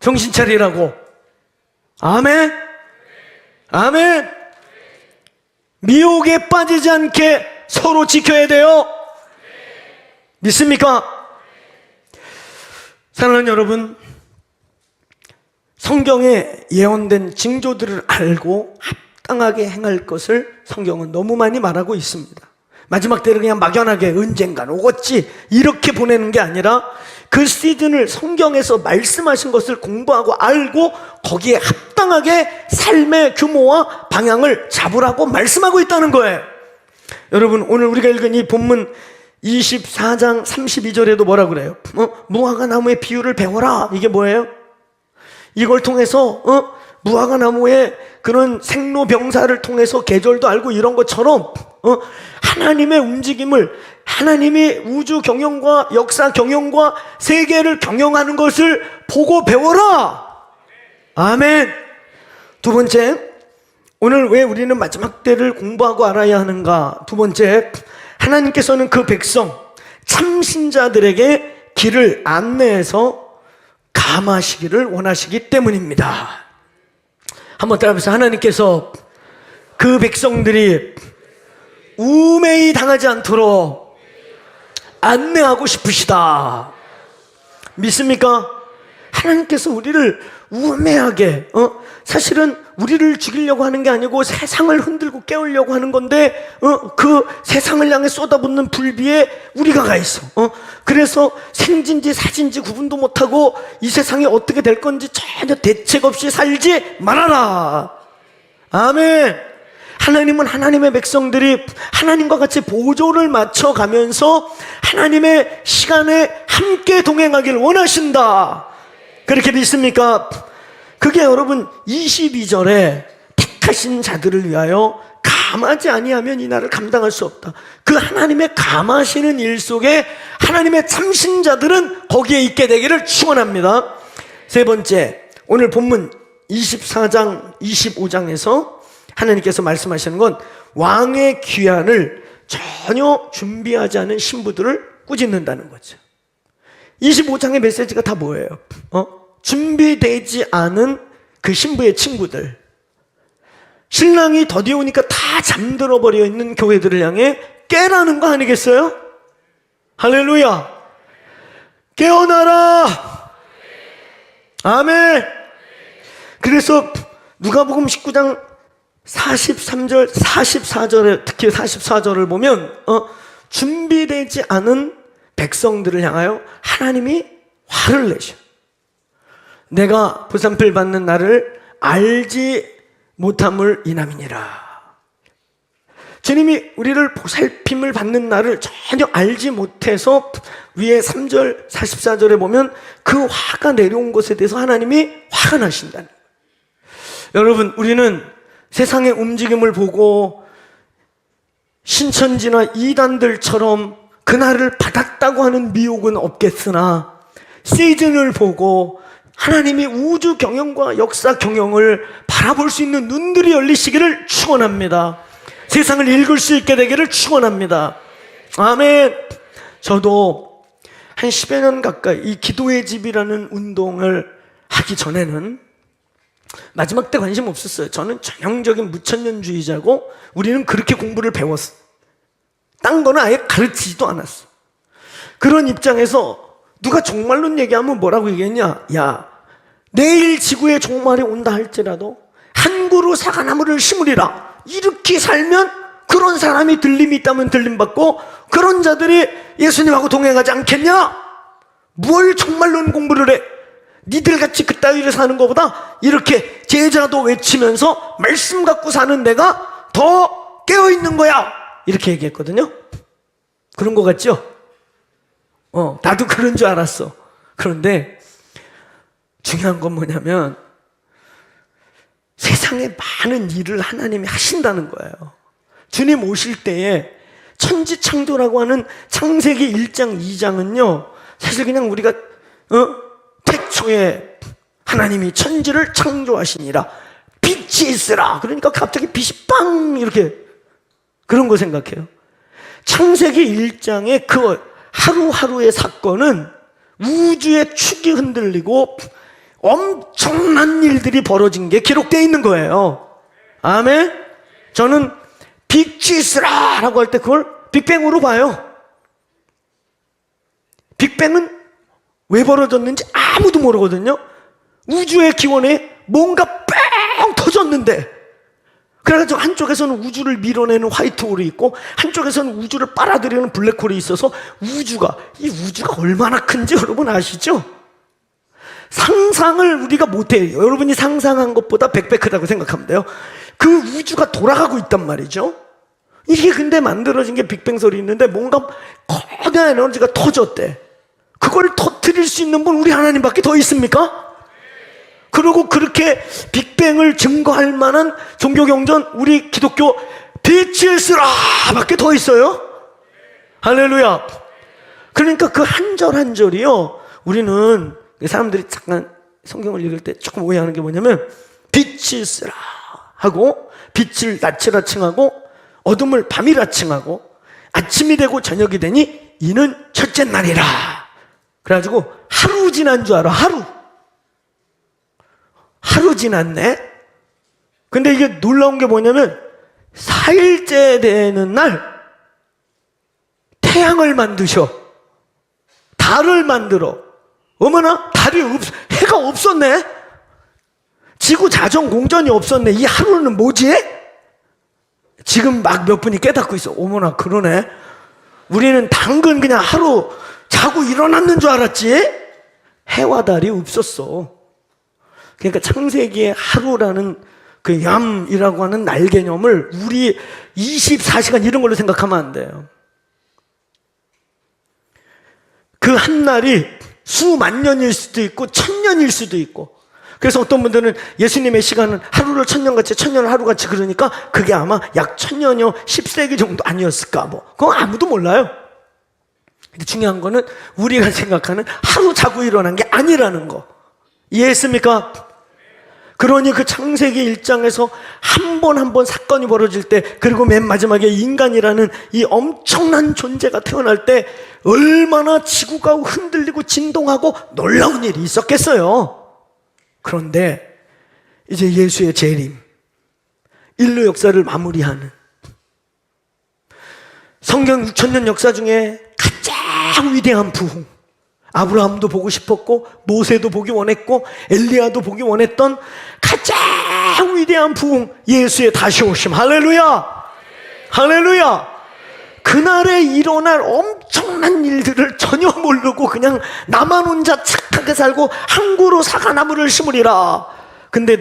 S1: 정신 차리라고. 아멘. 아멘. 미혹에 빠지지 않게 서로 지켜야 돼요. 믿습니까? 사랑하는 여러분, 성경에 예언된 징조들을 알고 합당하게 행할 것을 성경은 너무 많이 말하고 있습니다. 마지막 때를 그냥 막연하게 언젠간 오겠지 이렇게 보내는 게 아니라 그 시즌을 성경에서 말씀하신 것을 공부하고 알고 거기에 합당하게 삶의 규모와 방향을 잡으라고 말씀하고 있다는 거예요. 여러분, 오늘 우리가 읽은 이 본문 24장 32절에도 뭐라 그래요? 무화과 나무의 비유를 배워라. 이게 뭐예요? 이걸 통해서 무화과 나무의 그런 생로병사를 통해서 계절도 알고 이런 것처럼 하나님의 움직임을, 하나님이 우주 경영과 역사 경영과 세계를 경영하는 것을 보고 배워라. 아멘. 두 번째, 오늘 왜 우리는 마지막 때를 공부하고 알아야 하는가? 두 번째, 하나님께서는 그 백성 참신자들에게 길을 안내해서 감하시기를 원하시기 때문입니다. 한번 따라해보세요. 하나님께서 그 백성들이 우매히 당하지 않도록 안내하고 싶으시다. 믿습니까? 하나님께서 우리를 우매하게, 사실은 우리를 죽이려고 하는 게 아니고 세상을 흔들고 깨우려고 하는 건데, 그 세상을 향해 쏟아붓는 불비에 우리가 가 있어. 그래서 생진지 사진지 구분도 못하고 이 세상이 어떻게 될 건지 전혀 대책 없이 살지 말아라. 아멘. 하나님은 하나님의 백성들이 하나님과 같이 보조를 맞춰가면서 하나님의 시간에 함께 동행하길 원하신다. 그렇게 믿습니까? 그게 여러분 22절에 택하신 자들을 위하여 감하지 아니하면 이 날을 감당할 수 없다. 그 하나님의 감하시는 일 속에 하나님의 참신자들은 거기에 있게 되기를 축원합니다. 세 번째, 오늘 본문 24장 25장에서 하나님께서 말씀하시는 건 왕의 귀환을 전혀 준비하지 않은 신부들을 꾸짖는다는 거죠. 25장의 메시지가 다 뭐예요? 준비되지 않은 그 신부의 친구들, 신랑이 더디 오니까 다 잠들어 버려 있는 교회들을 향해 깨라는 거 아니겠어요? 할렐루야. 깨어나라. 아멘. 그래서 누가복음 19장 43절, 44절에, 특히 44절을 보면 준비되지 않은 백성들을 향하여 하나님이 화를 내셔. 내가 부산필 받는 나를 알지 못함을 인함이니라. 주님이 우리를 보살핌을 받는 날을 전혀 알지 못해서 위에 3절 44절에 보면 그 화가 내려온 것에 대해서 하나님이 화가 나신다는 거예요. 여러분, 우리는 세상의 움직임을 보고 신천지나 이단들처럼 그날을 받았다고 하는 미혹은 없겠으나 시즌을 보고 하나님이 우주 경영과 역사 경영을 바라볼 수 있는 눈들이 열리시기를 축원합니다. 세상을 읽을 수 있게 되기를 축원합니다. 아멘. 저도 한 10여 년 가까이 이 기도의 집이라는 운동을 하기 전에는 마지막 때 관심 없었어요. 저는 전형적인 무천년주의자고 우리는 그렇게 공부를 배웠어. 딴 거는 아예 가르치지도 않았어. 그런 입장에서 누가 종말론 얘기하면 뭐라고 얘기했냐? 야, 내일 지구에 종말이 온다 할지라도 한 그루 사과나무를 심으리라. 이렇게 살면 그런 사람이 들림이 있다면 들림받고 그런 자들이 예수님하고 동행하지 않겠냐? 뭘 종말론 공부를 해? 니들같이 그따위를 사는 것보다 이렇게 제자도 외치면서 말씀 갖고 사는 내가 더 깨어있는 거야. 이렇게 얘기했거든요. 그런 거 같죠? 나도 그런 줄 알았어. 그런데 중요한 건 뭐냐면 세상에 많은 일을 하나님이 하신다는 거예요. 주님 오실 때에 천지창조라고 하는 창세기 1장 2장은요 사실 그냥 우리가 태초에 하나님이 천지를 창조하시니라 빛이 있으라. 그러니까 갑자기 빛이 빵 이렇게 그런 거 생각해요. 창세기 1장의 그 하루하루의 사건은 우주의 축이 흔들리고 엄청난 일들이 벌어진 게 기록되어 있는 거예요. 아멘. 저는 빛이 있으라 라고 할 때 그걸 빅뱅으로 봐요. 빅뱅은 왜 벌어졌는지 아무도 모르거든요. 우주의 기원에 뭔가 뺑 터졌는데 그래가지고 한쪽에서는 우주를 밀어내는 화이트홀이 있고 한쪽에서는 우주를 빨아들이는 블랙홀이 있어서 이 우주가 얼마나 큰지 여러분 아시죠? 상상을 우리가 못해요. 여러분이 상상한 것보다 100배 크다고 생각하면 돼요. 그 우주가 돌아가고 있단 말이죠. 이게 근데 만들어진 게 빅뱅 소리 있는데 뭔가 거대한 에너지가 터졌대. 그걸 터뜨릴 수 있는 분 우리 하나님밖에 더 있습니까? 그리고 그렇게 빅뱅을 증거할 만한 종교경전 우리 기독교 빛이 있으라 밖에 더 있어요. 할렐루야. 그러니까 그 한 절 한 절이요 우리는 사람들이 잠깐 성경을 읽을 때 조금 오해하는 게 뭐냐면 빛이 있으라 하고 빛을 낮이라 칭하고 어둠을 밤이라 칭하고 아침이 되고 저녁이 되니 이는 첫째 날이라. 그래가지고 하루 지난 줄 알아. 하루 지났네. 근데 이게 놀라운 게 뭐냐면 4일째 되는 날 태양을 만드셔. 달을 만들어. 어머나 해가 없었네. 지구 자전 공전이 없었네. 이 하루는 뭐지? 지금 막 몇 분이 깨닫고 있어. 어머나 그러네. 우리는 당근 그냥 하루 자고 일어났는 줄 알았지. 해와 달이 없었어. 그러니까 창세기의 하루라는 그 얌이라고 하는 날 개념을 우리 24시간 이런 걸로 생각하면 안 돼요. 그 한 날이 수만 년일 수도 있고 1000년일 수도 있고. 그래서 어떤 분들은 예수님의 시간은 하루를 1000년같이 1000년을 하루같이 그러니까 그게 아마 약 1000년여 10세기 정도 아니었을까 뭐. 그건 아무도 몰라요. 근데 중요한 거는 우리가 생각하는 하루 자고 일어난 게 아니라는 거. 이해했습니까? 그러니 그 창세기 1장에서 한 번 사건이 벌어질 때 그리고 맨 마지막에 인간이라는 이 엄청난 존재가 태어날 때 얼마나 지구가 흔들리고 진동하고 놀라운 일이 있었겠어요. 그런데 이제 예수의 재림, 인류 역사를 마무리하는 성경 6000년 역사 중에 가장 위대한 부흥, 아브라함도 보고 싶었고 모세도 보기 원했고 엘리야도 보기 원했던 가장 위대한 부흥, 예수의 다시 오심. 할렐루야. 할렐루야. 그날에 일어날 엄청난 일들을 전혀 모르고 그냥 나만 혼자 착하게 살고 한 그루 사과나무를 심으리라. 근데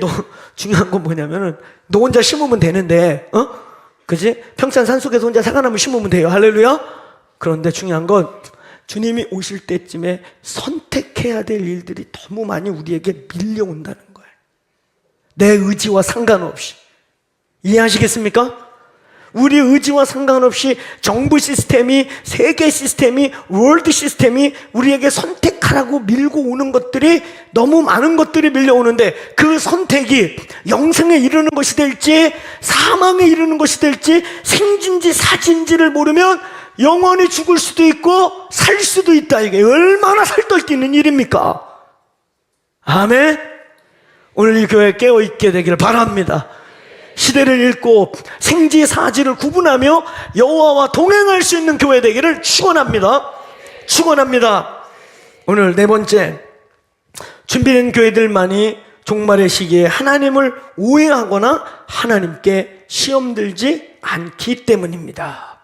S1: 중요한 건 뭐냐면은 너 혼자 심으면 되는데 그지? 평산 산속에서 혼자 사과나무 심으면 돼요. 할렐루야. 그런데 중요한 건 주님이 오실 때쯤에 선택해야 될 일들이 너무 많이 우리에게 밀려온다는 거예요. 내 의지와 상관없이. 이해하시겠습니까? 우리 의지와 상관없이 정부 시스템이, 세계 시스템이, 월드 시스템이 우리에게 선택하라고 밀고 오는 것들이, 너무 많은 것들이 밀려오는데, 그 선택이 영생에 이르는 것이 될지 사망에 이르는 것이 될지, 생진지 사진지를 모르면 영원히 죽을 수도 있고 살 수도 있다. 이게 얼마나 살떨뛰는 일입니까? 아멘. 오늘 이 교회 깨어있게 되기를 바랍니다. 시대를 읽고 생지사지를 구분하며 여호와와 동행할 수 있는 교회 되기를 축원합니다. 축원합니다. 오늘 네 번째, 준비된 교회들만이 종말의 시기에 하나님을 오해하거나 하나님께 시험 들지 않기 때문입니다.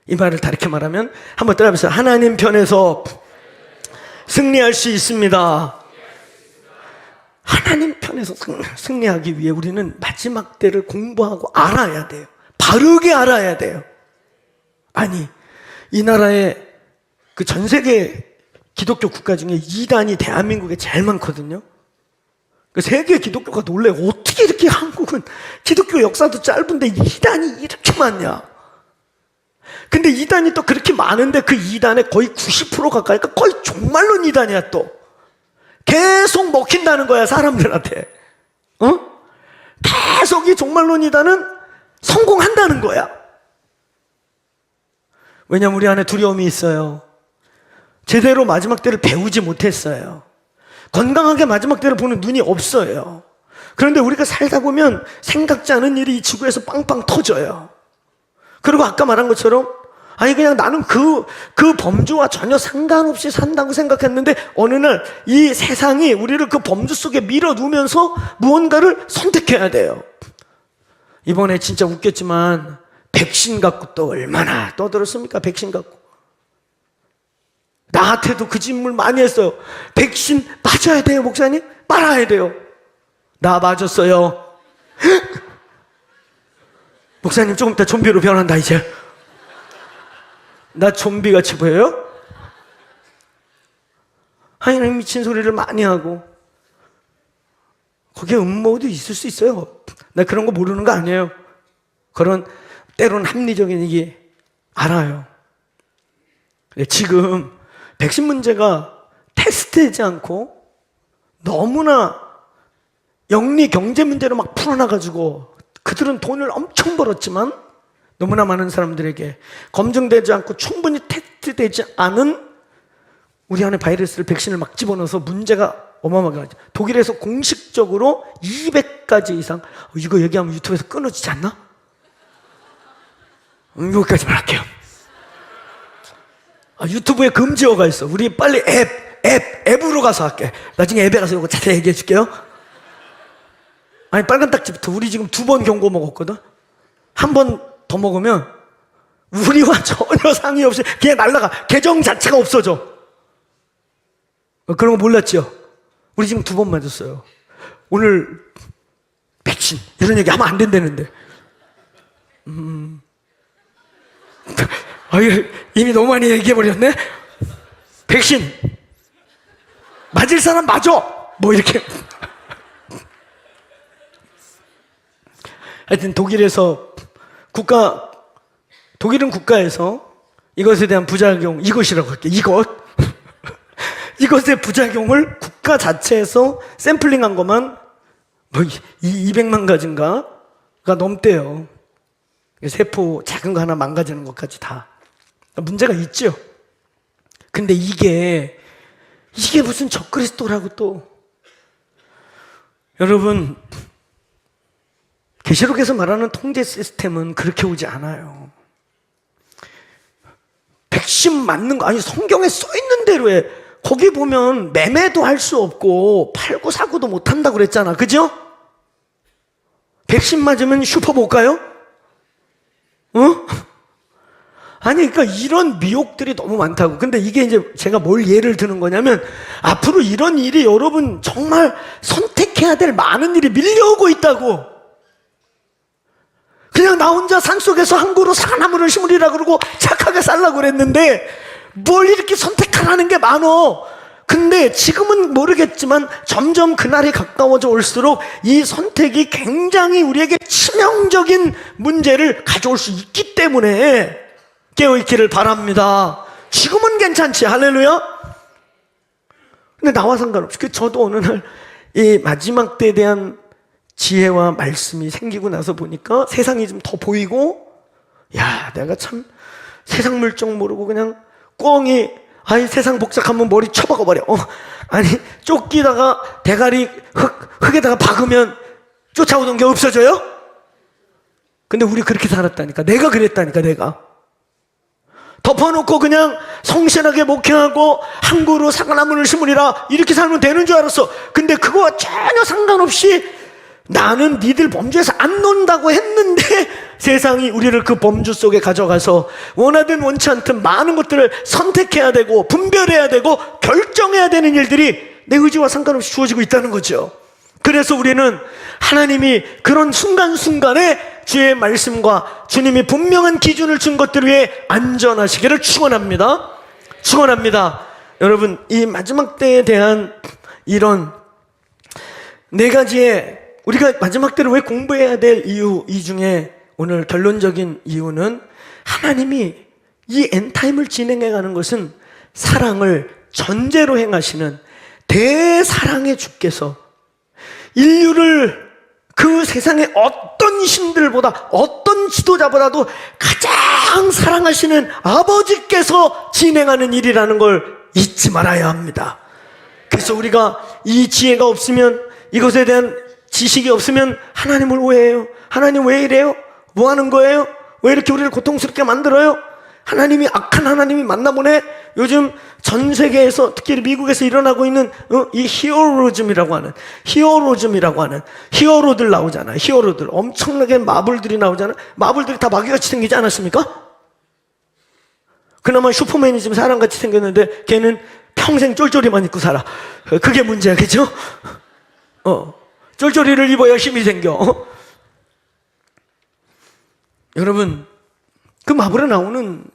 S1: 이 말을 다르게 말하면, 한번 따라해보세요. 하나님 편에서 승리할 수 있습니다. 하나님 편에서 승리하기 위해 우리는 마지막 때를 공부하고 알아야 돼요. 바르게 알아야 돼요. 아니, 이 나라의 그 전 세계 기독교 국가 중에 이단이 대한민국에 제일 많거든요. 그 세계 기독교가 놀래. 어떻게 이렇게 한국은 기독교 역사도 짧은데 이단이 이렇게 많냐? 근데 이단이 또 그렇게 많은데 그 이단의 거의 90% 가까이가 거의 종말론 이단이야. 또 계속 먹힌다는 거야, 사람들한테. 계속 이 종말론 이단은 성공한다는 거야. 왜냐면 우리 안에 두려움이 있어요. 제대로 마지막 때를 배우지 못했어요. 건강하게 마지막 때를 보는 눈이 없어요. 그런데 우리가 살다 보면 생각지 않은 일이 이 지구에서 빵빵 터져요. 그리고 아까 말한 것처럼, 아니 그냥 나는 그 범주와 전혀 상관없이 산다고 생각했는데, 어느 날 이 세상이 우리를 그 범주 속에 밀어두면서 무언가를 선택해야 돼요. 이번에 진짜 웃겼지만 백신 갖고 또 얼마나 떠들었습니까? 백신 갖고. 나한테도 그 질문 많이 했어요. 백신 맞아야 돼요, 목사님? 말아야 돼요. 나 맞았어요. 목사님 조금 이따 좀비로 변한다 이제. 나 좀비같이 보여요? 하여튼 미친 소리를 많이 하고, 거기에 음모도 있을 수 있어요. 나 그런 거 모르는 거 아니에요. 그런 때론 합리적인 얘기 알아요. 지금 백신 문제가 테스트되지 않고 너무나 영리 경제 문제로 막 풀어놔가지고, 그들은 돈을 엄청 벌었지만 너무나 많은 사람들에게 검증되지 않고 충분히 테스트되지 않은 우리 안에 바이러스를, 백신을 막 집어넣어서 문제가 어마어마하게 하죠. 독일에서 공식적으로 200가지 이상, 이거 얘기하면 유튜브에서 끊어지지 않나? 여기까지만 할게요. 유튜브에 금지어가 있어. 우리 빨리 앱으로 가서 할게. 나중에 앱에 가서 이거 자세히 얘기해 줄게요. 아니, 빨간 딱지부터 우리 지금 2번 경고 먹었거든? 한 번 더 먹으면 우리와 전혀 상의 없이 그냥 날라가. 계정 자체가 없어져. 그런 거 몰랐죠? 우리 지금 2번 맞았어요. 오늘 백신 이런 얘기 하면 안 된다는데. 이미 너무 많이 얘기해버렸네? 백신 맞을 사람 맞아! 뭐 이렇게. 하여튼 독일은 국가에서 이것에 대한 부작용, 이것이라고 할게요. 이것의 부작용을 국가 자체에서 샘플링한 것만 뭐 200만 가지인가가 넘대요. 세포 작은 거 하나 망가지는 것까지 다 문제가 있죠. 근데 이게 무슨 적그리스도라고 또. 여러분, 계시록에서 말하는 통제 시스템은 그렇게 오지 않아요. 백신 맞는 거, 아니 성경에 써 있는 대로 해. 거기 보면 매매도 할 수 없고 팔고 사고도 못 한다고 그랬잖아. 그죠? 백신 맞으면 슈퍼 못 가요? 아니, 그러니까 이런 미혹들이 너무 많다고. 근데 이게 이제 제가 뭘 예를 드는 거냐면, 앞으로 이런 일이 여러분 정말 선택해야 될 많은 일이 밀려오고 있다고. 그냥 나 혼자 산속에서 한 그루 사나무를 심으리라 그러고 착하게 살라고 그랬는데 뭘 이렇게 선택하라는 게 많어. 근데 지금은 모르겠지만 점점 그날이 가까워져 올수록 이 선택이 굉장히 우리에게 치명적인 문제를 가져올 수 있기 때문에 깨어있기를 바랍니다. 지금은 괜찮지. 할렐루야. 근데 나와 상관없이 저도 어느 날 이 마지막 때에 대한 지혜와 말씀이 생기고 나서 보니까 세상이 좀 더 보이고, 야, 내가 참 세상 물정 모르고 그냥 꽁이, 아이 세상 복잡하면 머리 쳐박아 버려. 아니 쫓기다가 대가리 흙에다가 박으면 쫓아오던 게 없어져요? 근데 우리 그렇게 살았다니까. 내가 그랬다니까. 내가 덮어놓고 그냥 성실하게 목회하고 한 그루 사과나무를 심으리라 이렇게 살면 되는 줄 알았어. 근데 그거와 전혀 상관없이 나는 니들 범죄에서 안 논다고 했는데 세상이 우리를 그 범주 속에 가져가서 원하든 원치 않든 많은 것들을 선택해야 되고 분별해야 되고 결정해야 되는 일들이 내 의지와 상관없이 주어지고 있다는 거죠. 그래서 우리는 하나님이 그런 순간순간에 주의 말씀과 주님이 분명한 기준을 준 것들 위해 안전하시기를 축원합니다. 축원합니다. 여러분, 이 마지막 때에 대한 이런 네 가지의 우리가 마지막 때를 왜 공부해야 될 이유, 이 중에 오늘 결론적인 이유는 하나님이 이 엔타임을 진행해가는 것은 사랑을 전제로 행하시는 대사랑의 주께서 인류를 그 세상의 어떤 신들보다 어떤 지도자보다도 가장 사랑하시는 아버지께서 진행하는 일이라는 걸 잊지 말아야 합니다. 그래서 우리가 이 지혜가 없으면, 이것에 대한 지식이 없으면 하나님을 오해해요. 하나님 왜 이래요? 뭐 하는 거예요? 왜 이렇게 우리를 고통스럽게 만들어요? 하나님이 악한 하나님이 맞나보네. 요즘 전 세계에서 특히 미국에서 일어나고 있는 이 히어로즘이라고 하는 히어로들 나오잖아요. 히어로들 엄청나게 마블들이 나오잖아요. 마블들이 다 마귀같이 생기지 않았습니까? 그나마 슈퍼맨이 좀 사람같이 생겼는데 걔는 평생 쫄쫄이만 입고 살아. 그게 문제야, 그죠? 쫄쫄이를 입어야 힘이 생겨. 여러분, 그 마블에 나오는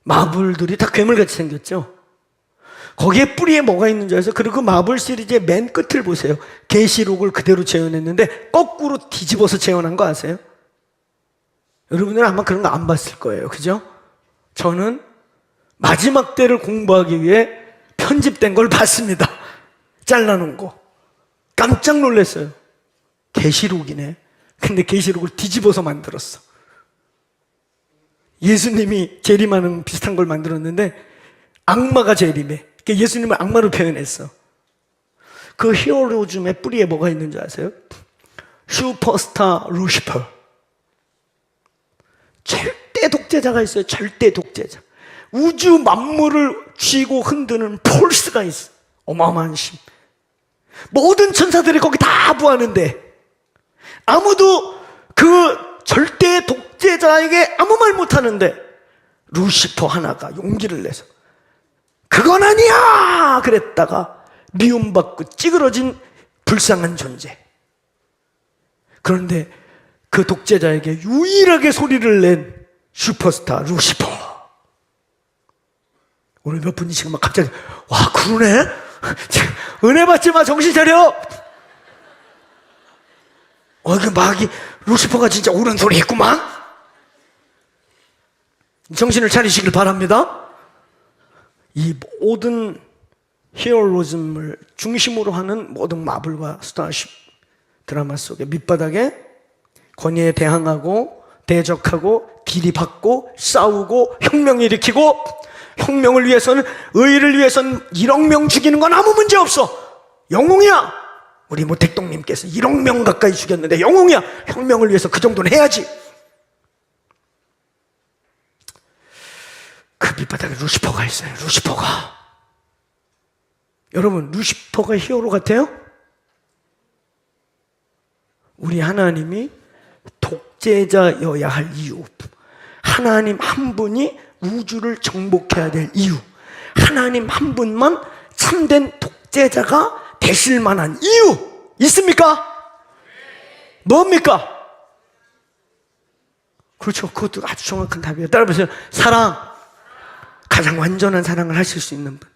S1: 마블들이 다 괴물같이 생겼죠. 거기에 뿌리에 뭐가 있는 줄 아세요? 그리고 그 마블 시리즈의 맨 끝을 보세요. 계시록을 그대로 재현했는데 거꾸로 뒤집어서 재현한 거 아세요? 여러분들은 아마 그런 거 안 봤을 거예요, 그죠? 저는 마지막 때를 공부하기 위해 편집된 걸 봤습니다. 잘라놓은 거 깜짝 놀랐어요. 계시록이네. 근데 계시록을 뒤집어서 만들었어. 예수님이 재림하는 비슷한 걸 만들었는데 악마가 재림해. 그러니까 예수님을 악마로 표현했어. 그 히어로즘의 뿌리에 뭐가 있는 줄 아세요? 슈퍼스타 루시퍼. 절대 독재자가 있어요. 절대 독재자. 우주 만물을 쥐고 흔드는 폴스가 있어. 어마어마한 힘. 모든 천사들이 거기 다 부하는데 아무도 그 절대 독재자에게 아무 말 못하는데 루시퍼 하나가 용기를 내서 그건 아니야! 그랬다가 미움받고 찌그러진 불쌍한 존재. 그런데 그 독재자에게 유일하게 소리를 낸 슈퍼스타 루시퍼. 오늘 몇 분이 지금 막 갑자기 와 그러네? 은혜 받지 마, 정신 차려. 그 마귀 루시퍼가 진짜 옳은 소리 했구만. 정신을 차리시길 바랍니다. 이 모든 히어로즘을 중심으로 하는 모든 마블과 스타쉽 드라마 속에 밑바닥에 권위에 대항하고 대적하고 비리받고 싸우고 혁명 일으키고, 혁명을 위해서는, 의를 위해서는 1억 명 죽이는 건 아무 문제 없어. 영웅이야. 우리 모택동님께서 1억 명 가까이 죽였는데 영웅이야. 혁명을 위해서 그 정도는 해야지. 그 밑바닥에 루시퍼가 있어요. 루시퍼가. 여러분, 루시퍼가 히어로 같아요? 우리 하나님이 독재자여야 할 이유, 하나님 한 분이 우주를 정복해야 될 이유, 하나님 한 분만 참된 독재자가 되실 만한 이유 있습니까? 뭡니까? 그렇죠. 그것도 아주 정확한 답이에요. 따라보세요. 사랑. 가장 완전한 사랑을 하실 수 있는 분,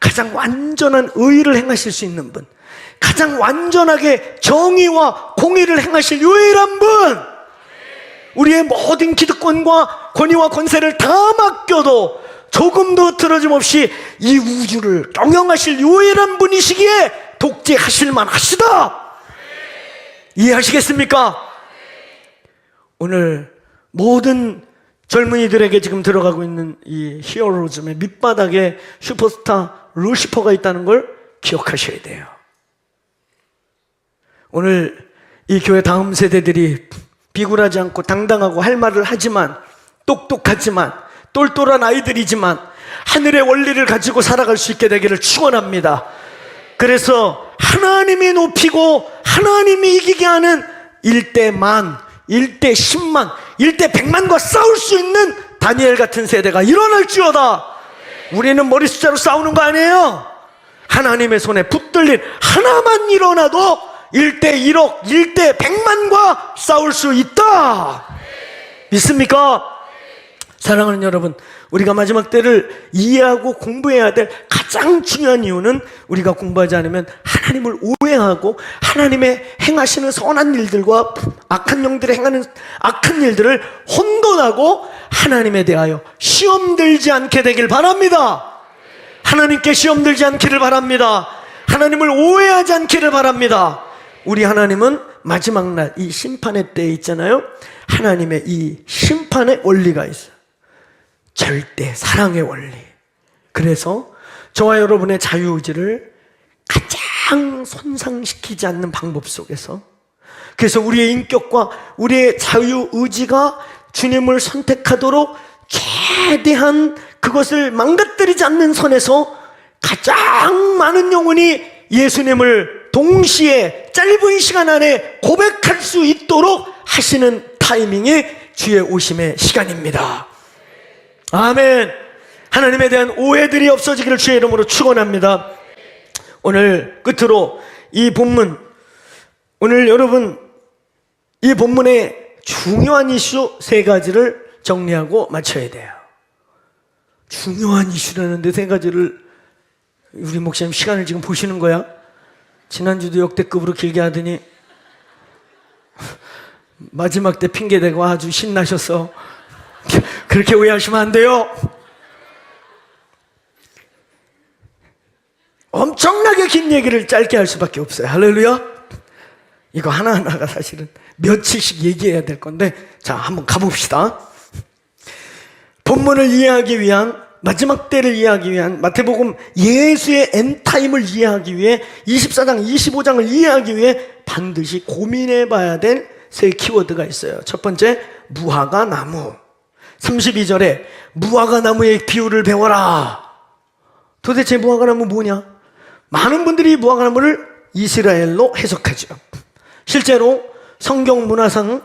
S1: 가장 완전한 의를 행하실 수 있는 분, 가장 완전하게 정의와 공의를 행하실 유일한 분, 우리의 모든 기득권과 권위와 권세를 다 맡겨도 조금도 틀어짐 없이 이 우주를 경영하실 유일한 분이시기에 독재하실 만하시다. 이해하시겠습니까? 오늘 모든 젊은이들에게 지금 들어가고 있는 이 히어로즘의 밑바닥에 슈퍼스타 루시퍼가 있다는 걸 기억하셔야 돼요. 오늘 이 교회 다음 세대들이 비굴하지 않고 당당하고 할 말을 하지만, 똑똑하지만, 똘똘한 아이들이지만 하늘의 원리를 가지고 살아갈 수 있게 되기를 축원합니다. 그래서 하나님이 높이고 하나님이 이기게 하는 1대 10,000, 1대 10만, 1대 100만과 싸울 수 있는 다니엘 같은 세대가 일어날지어다. 우리는 머리 숫자로 싸우는 거 아니에요. 하나님의 손에 붙들린 하나만 일어나도 1대 1억, 1대 100만과 싸울 수 있다. 믿습니까? 사랑하는 여러분, 우리가 마지막 때를 이해하고 공부해야 될 가장 중요한 이유는 우리가 공부하지 않으면 하나님을 오해하고 하나님의 행하시는 선한 일들과 악한 영들이 행하는 악한 일들을 혼돈하고 하나님에 대하여 시험 들지 않게 되길 바랍니다. 하나님께 시험 들지 않기를 바랍니다. 하나님을 오해하지 않기를 바랍니다. 우리 하나님은 마지막 날 이 심판의 때에 있잖아요. 하나님의 이 심판의 원리가 있어요. 절대 사랑의 원리. 그래서 저와 여러분의 자유의지를 가장 손상시키지 않는 방법 속에서, 그래서 우리의 인격과 우리의 자유의지가 주님을 선택하도록 최대한 그것을 망가뜨리지 않는 선에서 가장 많은 영혼이 예수님을 동시에 짧은 시간 안에 고백할 수 있도록 하시는 타이밍이 주의 오심의 시간입니다. 아멘. 하나님에 대한 오해들이 없어지기를 주의 이름으로 축원합니다. 오늘 끝으로 이 본문, 오늘 여러분 이 본문의 중요한 이슈 3가지를 정리하고 마쳐야 돼요. 중요한 이슈라는데 3가지를 우리 목사님 시간을 지금 보시는 거야? 지난주도 역대급으로 길게 하더니 마지막 때 핑계대고 아주 신나셔서 그렇게 오해하시면 안 돼요. 엄청나게 긴 얘기를 짧게 할 수밖에 없어요. 할렐루야. 이거 하나하나가 사실은 며칠씩 얘기해야 될 건데, 자, 한번 가봅시다. 본문을 이해하기 위한, 마지막 때를 이해하기 위한, 마태복음 예수의 엔타임을 이해하기 위해 24장, 25장을 이해하기 위해 반드시 고민해 봐야 될 3 키워드가 있어요. 첫 번째, 무화과 나무. 32절에 무화과 나무의 비유를 배워라. 도대체 무화과 나무 뭐냐? 많은 분들이 무화과 나무를 이스라엘로 해석하죠. 실제로 성경 문화상,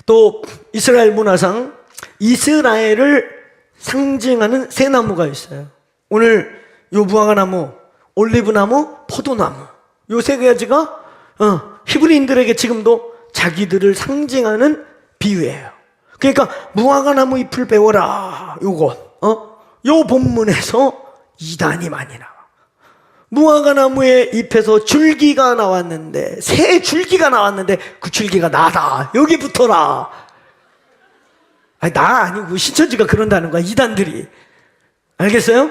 S1: 또 이스라엘 문화상, 이스라엘을 상징하는 3 나무가 있어요. 오늘 요 무화과 나무, 올리브 나무, 포도나무, 요 3가지가 히브리인들에게 지금도 자기들을 상징하는 비유예요. 그러니까 무화과 나무 잎을 배워라. 요 본문에서 이단이 많이 나와. 무화과 나무의 잎에서 줄기가 나왔는데, 새 줄기가 나왔는데 그 줄기가 나다. 여기 붙어라. 아니, 나 아니고 신천지가 그런다는 거야, 이단들이. 알겠어요?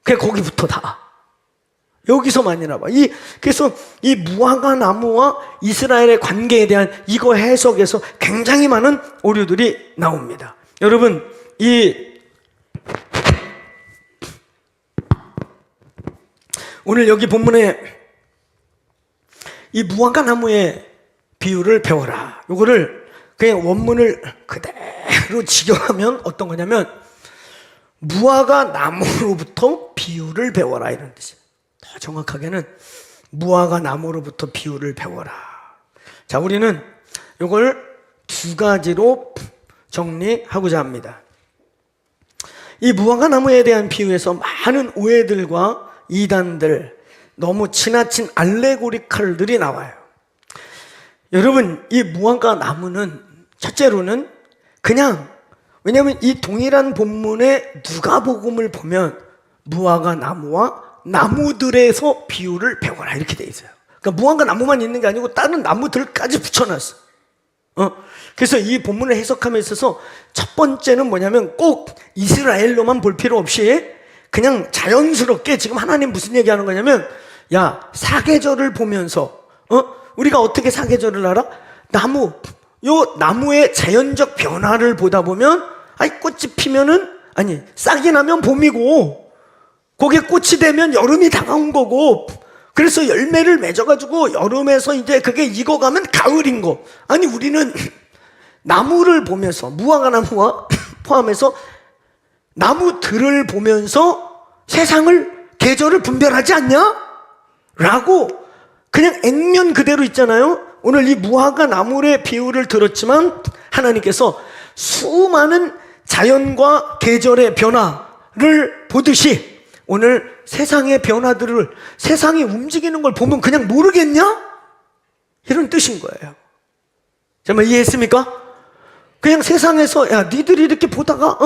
S1: 그냥 거기부터 다. 여기서 많이 나와. 그래서 이 무화과 나무와 이스라엘의 관계에 대한 이거 해석에서 굉장히 많은 오류들이 나옵니다. 여러분, 오늘 여기 본문에 이 무화과 나무의 비유를 배워라. 요거를 그냥 원문을 그대로 직역하면 어떤 거냐면, 무화과 나무로부터 비유를 배워라, 이런 뜻이에요. 더 정확하게는 무화과 나무로부터 비유를 배워라. 자, 우리는 이걸 2가지로 정리하고자 합니다. 이 무화과 나무에 대한 비유에서 많은 오해들과 이단들, 너무 지나친 알레고리칼들이 나와요. 여러분, 이 무화과 나무는 첫째로는 그냥, 왜냐하면 이 동일한 본문의 누가복음을 보면 무화과 나무와 나무들에서 비유를 배워라 이렇게 돼 있어요. 그러니까 무화과 나무만 있는 게 아니고 다른 나무들까지 붙여놨어. 그래서 이 본문을 해석함에 있어서 첫 번째는 뭐냐면 꼭 이스라엘로만 볼 필요 없이 그냥 자연스럽게 지금 하나님 무슨 얘기하는 거냐면, 야, 사계절을 보면서 우리가 어떻게 사계절을 알아? 요 나무의 자연적 변화를 보다 보면, 꽃이 피면은, 싹이 나면 봄이고, 거기에 꽃이 되면 여름이 다가온 거고, 그래서 열매를 맺어가지고 여름에서 이제 그게 익어가면 가을인 거. 우리는 나무를 보면서, 무화과 나무와 포함해서 나무들을 보면서 세상을, 계절을 분별하지 않냐? 라고 그냥 액면 그대로 있잖아요. 오늘 이 무화과 나무의 비유를 들었지만 하나님께서 수많은 자연과 계절의 변화를 보듯이 오늘 세상의 변화들을, 세상이 움직이는 걸 보면 그냥 모르겠냐? 이런 뜻인 거예요. 정말 이해했습니까? 그냥 세상에서, 야, 니들이 이렇게 보다가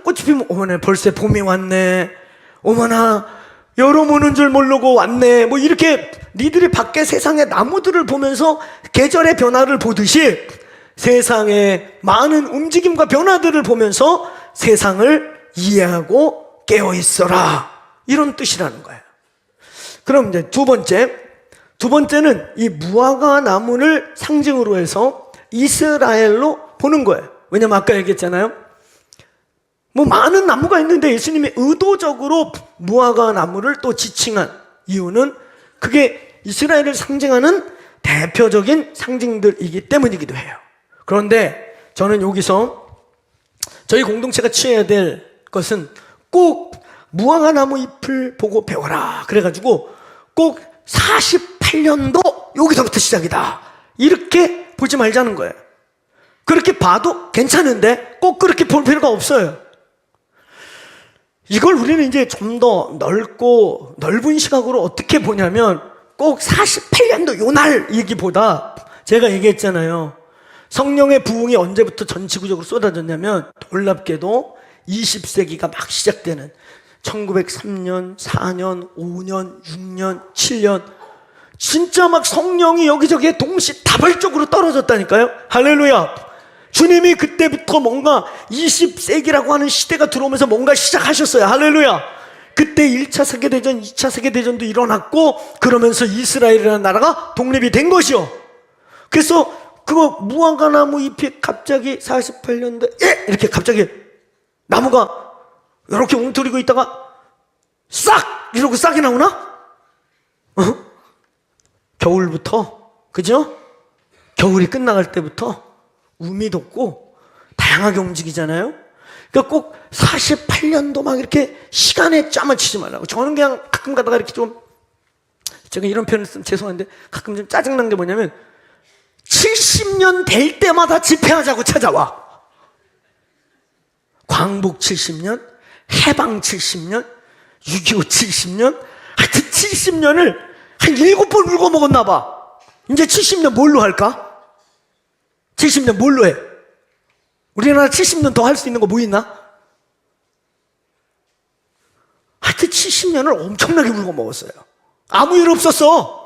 S1: 꽃이 피면 어머나 벌써 봄이 왔네, 어머나 여름 오는 줄 모르고 왔네, 뭐 이렇게 니들이 밖에 세상의 나무들을 보면서 계절의 변화를 보듯이 세상의 많은 움직임과 변화들을 보면서 세상을 이해하고 깨어있어라, 이런 뜻이라는 거예요. 그럼 이제 두 번째는 이 무화과 나무를 상징으로 해서 이스라엘로 보는 거예요. 왜냐면 아까 얘기했잖아요. 뭐 많은 나무가 있는데 예수님이 의도적으로 무화과 나무를 또 지칭한 이유는 그게 이스라엘을 상징하는 대표적인 상징들이기 때문이기도 해요. 그런데 저는 여기서 저희 공동체가 취해야 될 것은 꼭 무화과 나무 잎을 보고 배워라, 그래가지고 꼭 48년도 여기서부터 시작이다, 이렇게 보지 말자는 거예요. 그렇게 봐도 괜찮은데 꼭 그렇게 볼 필요가 없어요. 이걸 우리는 이제 좀 더 넓고 넓은 시각으로 어떻게 보냐면, 꼭 48년도 요날 얘기보다, 제가 얘기했잖아요. 성령의 부흥이 언제부터 전 지구적으로 쏟아졌냐면, 놀랍게도 20세기가 막 시작되는 1903년, 4년, 5년, 6년, 7년, 진짜 막 성령이 여기저기에 동시다발적으로 떨어졌다니까요. 할렐루야. 주님이 그때부터 뭔가 20세기라고 하는 시대가 들어오면서 뭔가 시작하셨어요. 할렐루야. 그때 1차 세계대전, 2차 세계대전도 일어났고, 그러면서 이스라엘이라는 나라가 독립이 된 것이요. 그래서 그거 무화과 나무 잎이 갑자기 48년도에 이렇게 갑자기 나무가 이렇게 웅크리고 있다가 싹! 이러고 싹이 나오나? 겨울부터, 그죠? 겨울이 끝나갈 때부터 우미 돋고 다양하게 움직이잖아요. 그러니까 꼭 48년도 막 이렇게 시간에 짜만 치지 말라고. 저는 그냥 가끔 가다가 이렇게 좀, 제가 이런 표현을 쓰면 죄송한데 가끔 좀 짜증난 게 뭐냐면, 70년 될 때마다 집회하자고 찾아와. 광복 70년, 해방 70년, 6.25 70년, 하여튼 70년을 한 7번 울고 먹었나 봐. 이제 70년 뭘로 할까? 70년 뭘로 해? 우리나라 70년 더 할 수 있는 거 뭐 있나? 하여튼 70년을 엄청나게 울고 먹었어요. 아무 일 없었어.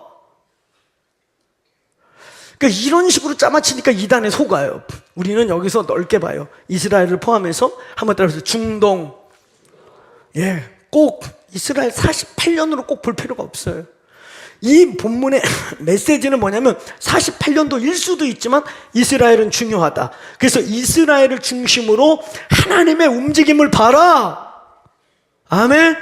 S1: 그러니까 이런 식으로 짜맞히니까 이단에 속아요. 우리는 여기서 넓게 봐요. 이스라엘을 포함해서 한번 따라서 중동, 꼭 이스라엘 48년으로 꼭 볼 필요가 없어요. 이 본문의 메시지는 뭐냐면 48년도일 수도 있지만 이스라엘은 중요하다. 그래서 이스라엘을 중심으로 하나님의 움직임을 봐라. 아멘.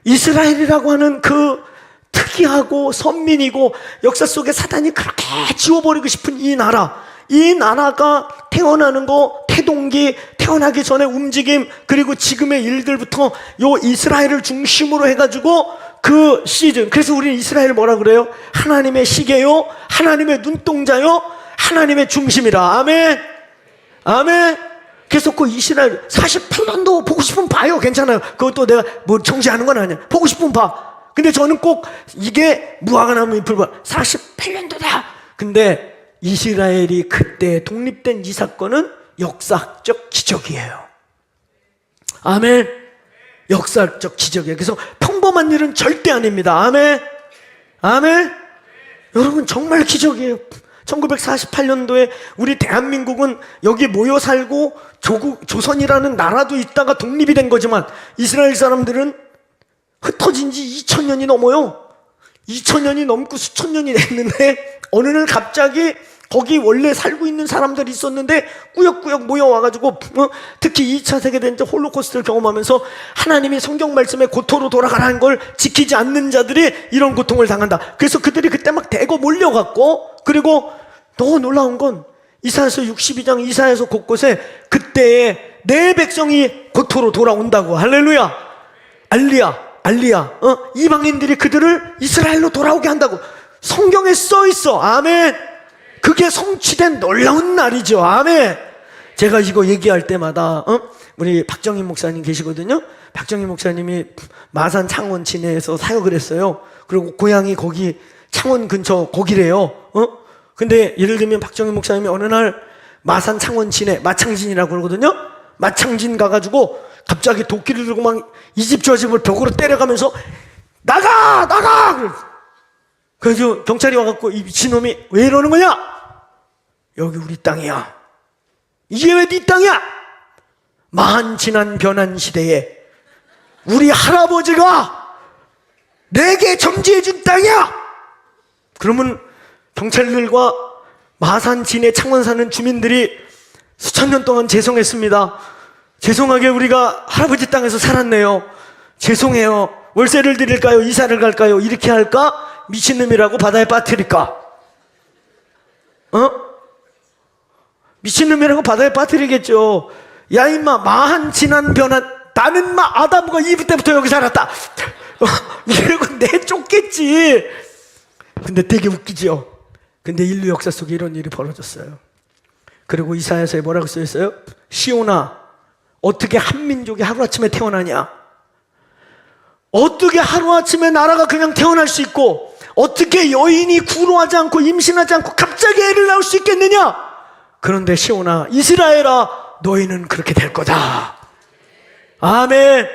S1: 이스라엘이라고 하는 그 특이하고 선민이고 역사 속에 사단이 그렇게 지워버리고 싶은 이 나라가 태어나는 거, 태동기, 태어나기 전에 움직임, 그리고 지금의 일들부터 요 이스라엘을 중심으로 해가지고 그 시즌. 그래서 우리는 이스라엘 뭐라 그래요? 하나님의 시계요, 하나님의 눈동자요, 하나님의 중심이라. 아멘. 아멘. 그래서 그 이스라엘 48년도 보고 싶으면 봐요. 괜찮아요. 그것도 내가 뭐 정지하는 건 아니야. 보고 싶으면 봐. 근데 저는 꼭 이게 무화과나무 잎을 봐. 48년도다. 근데 이스라엘이 그때 독립된 이 사건은 역사적 기적이에요. 아멘. 역사적 기적이에요. 그래서 평범한 일은 절대 아닙니다. 아멘. 아멘. 여러분 정말 기적이에요. 1948년도에 우리 대한민국은 여기 모여 살고 조선이라는 나라도 있다가 독립이 된 거지만 이스라엘 사람들은 흩어진 지 2000년이 넘어요. 2000년이 넘고 수천 년이 됐는데 어느 날 갑자기 거기 원래 살고 있는 사람들이 있었는데 꾸역꾸역 모여와가지고 특히 2차 세계대전 홀로코스트를 경험하면서 하나님이 성경 말씀에 고토로 돌아가라는 걸 지키지 않는 자들이 이런 고통을 당한다. 그래서 그들이 그때 막 대거 몰려갔고, 그리고 더 놀라운 건 이사야서 62장 이사야서 곳곳에 그때의 내 백성이 고토로 돌아온다고. 할렐루야. 알리야. 이방인들이 그들을 이스라엘로 돌아오게 한다고 성경에 써 있어. 아멘. 그게 성취된 놀라운 날이죠. 아멘. 제가 이거 얘기할 때마다 우리 박정희 목사님 계시거든요. 박정희 목사님이 마산 창원 진해에서 사역을 했어요. 그리고 고향이 거기 창원 근처 거기래요. 근데 예를 들면 박정희 목사님이 어느 날 마산 창원 진해, 마창진이라고 그러거든요. 마창진 가가지고 갑자기 도끼를 들고 막 이 집 저 집을 벽으로 때려가면서 나가! 그래서 경찰이 와갖고 이 미친놈이 왜 이러는 거냐? 여기 우리 땅이야. 이게 왜 네 땅이야? 만 지난 변한 시대에 우리 할아버지가 내게 점지해준 땅이야. 그러면 경찰들과 마산 진해 창원 사는 주민들이 수천 년 동안 죄송했습니다. 죄송하게 우리가 할아버지 땅에서 살았네요. 죄송해요. 월세를 드릴까요? 이사를 갈까요? 이렇게 할까? 미친놈이라고 바다에 빠뜨릴까? 미친놈이라고 바다에 빠뜨리겠죠. 야 임마, 마한 지난 변한, 나는 마 아담과 이브 때부터 여기 살았다. 이러고 내쫓겠지. 근데 되게 웃기죠. 근데 인류 역사 속에 이런 일이 벌어졌어요. 그리고 이사야서에 뭐라고 써있어요? 시온아, 어떻게 한 민족이 하루아침에 태어나냐? 어떻게 하루아침에 나라가 그냥 태어날 수 있고, 어떻게 여인이 구로하지 않고 임신하지 않고 갑자기 애를 낳을 수 있겠느냐? 그런데 시온아, 이스라엘아, 너희는 그렇게 될 거다. 아멘.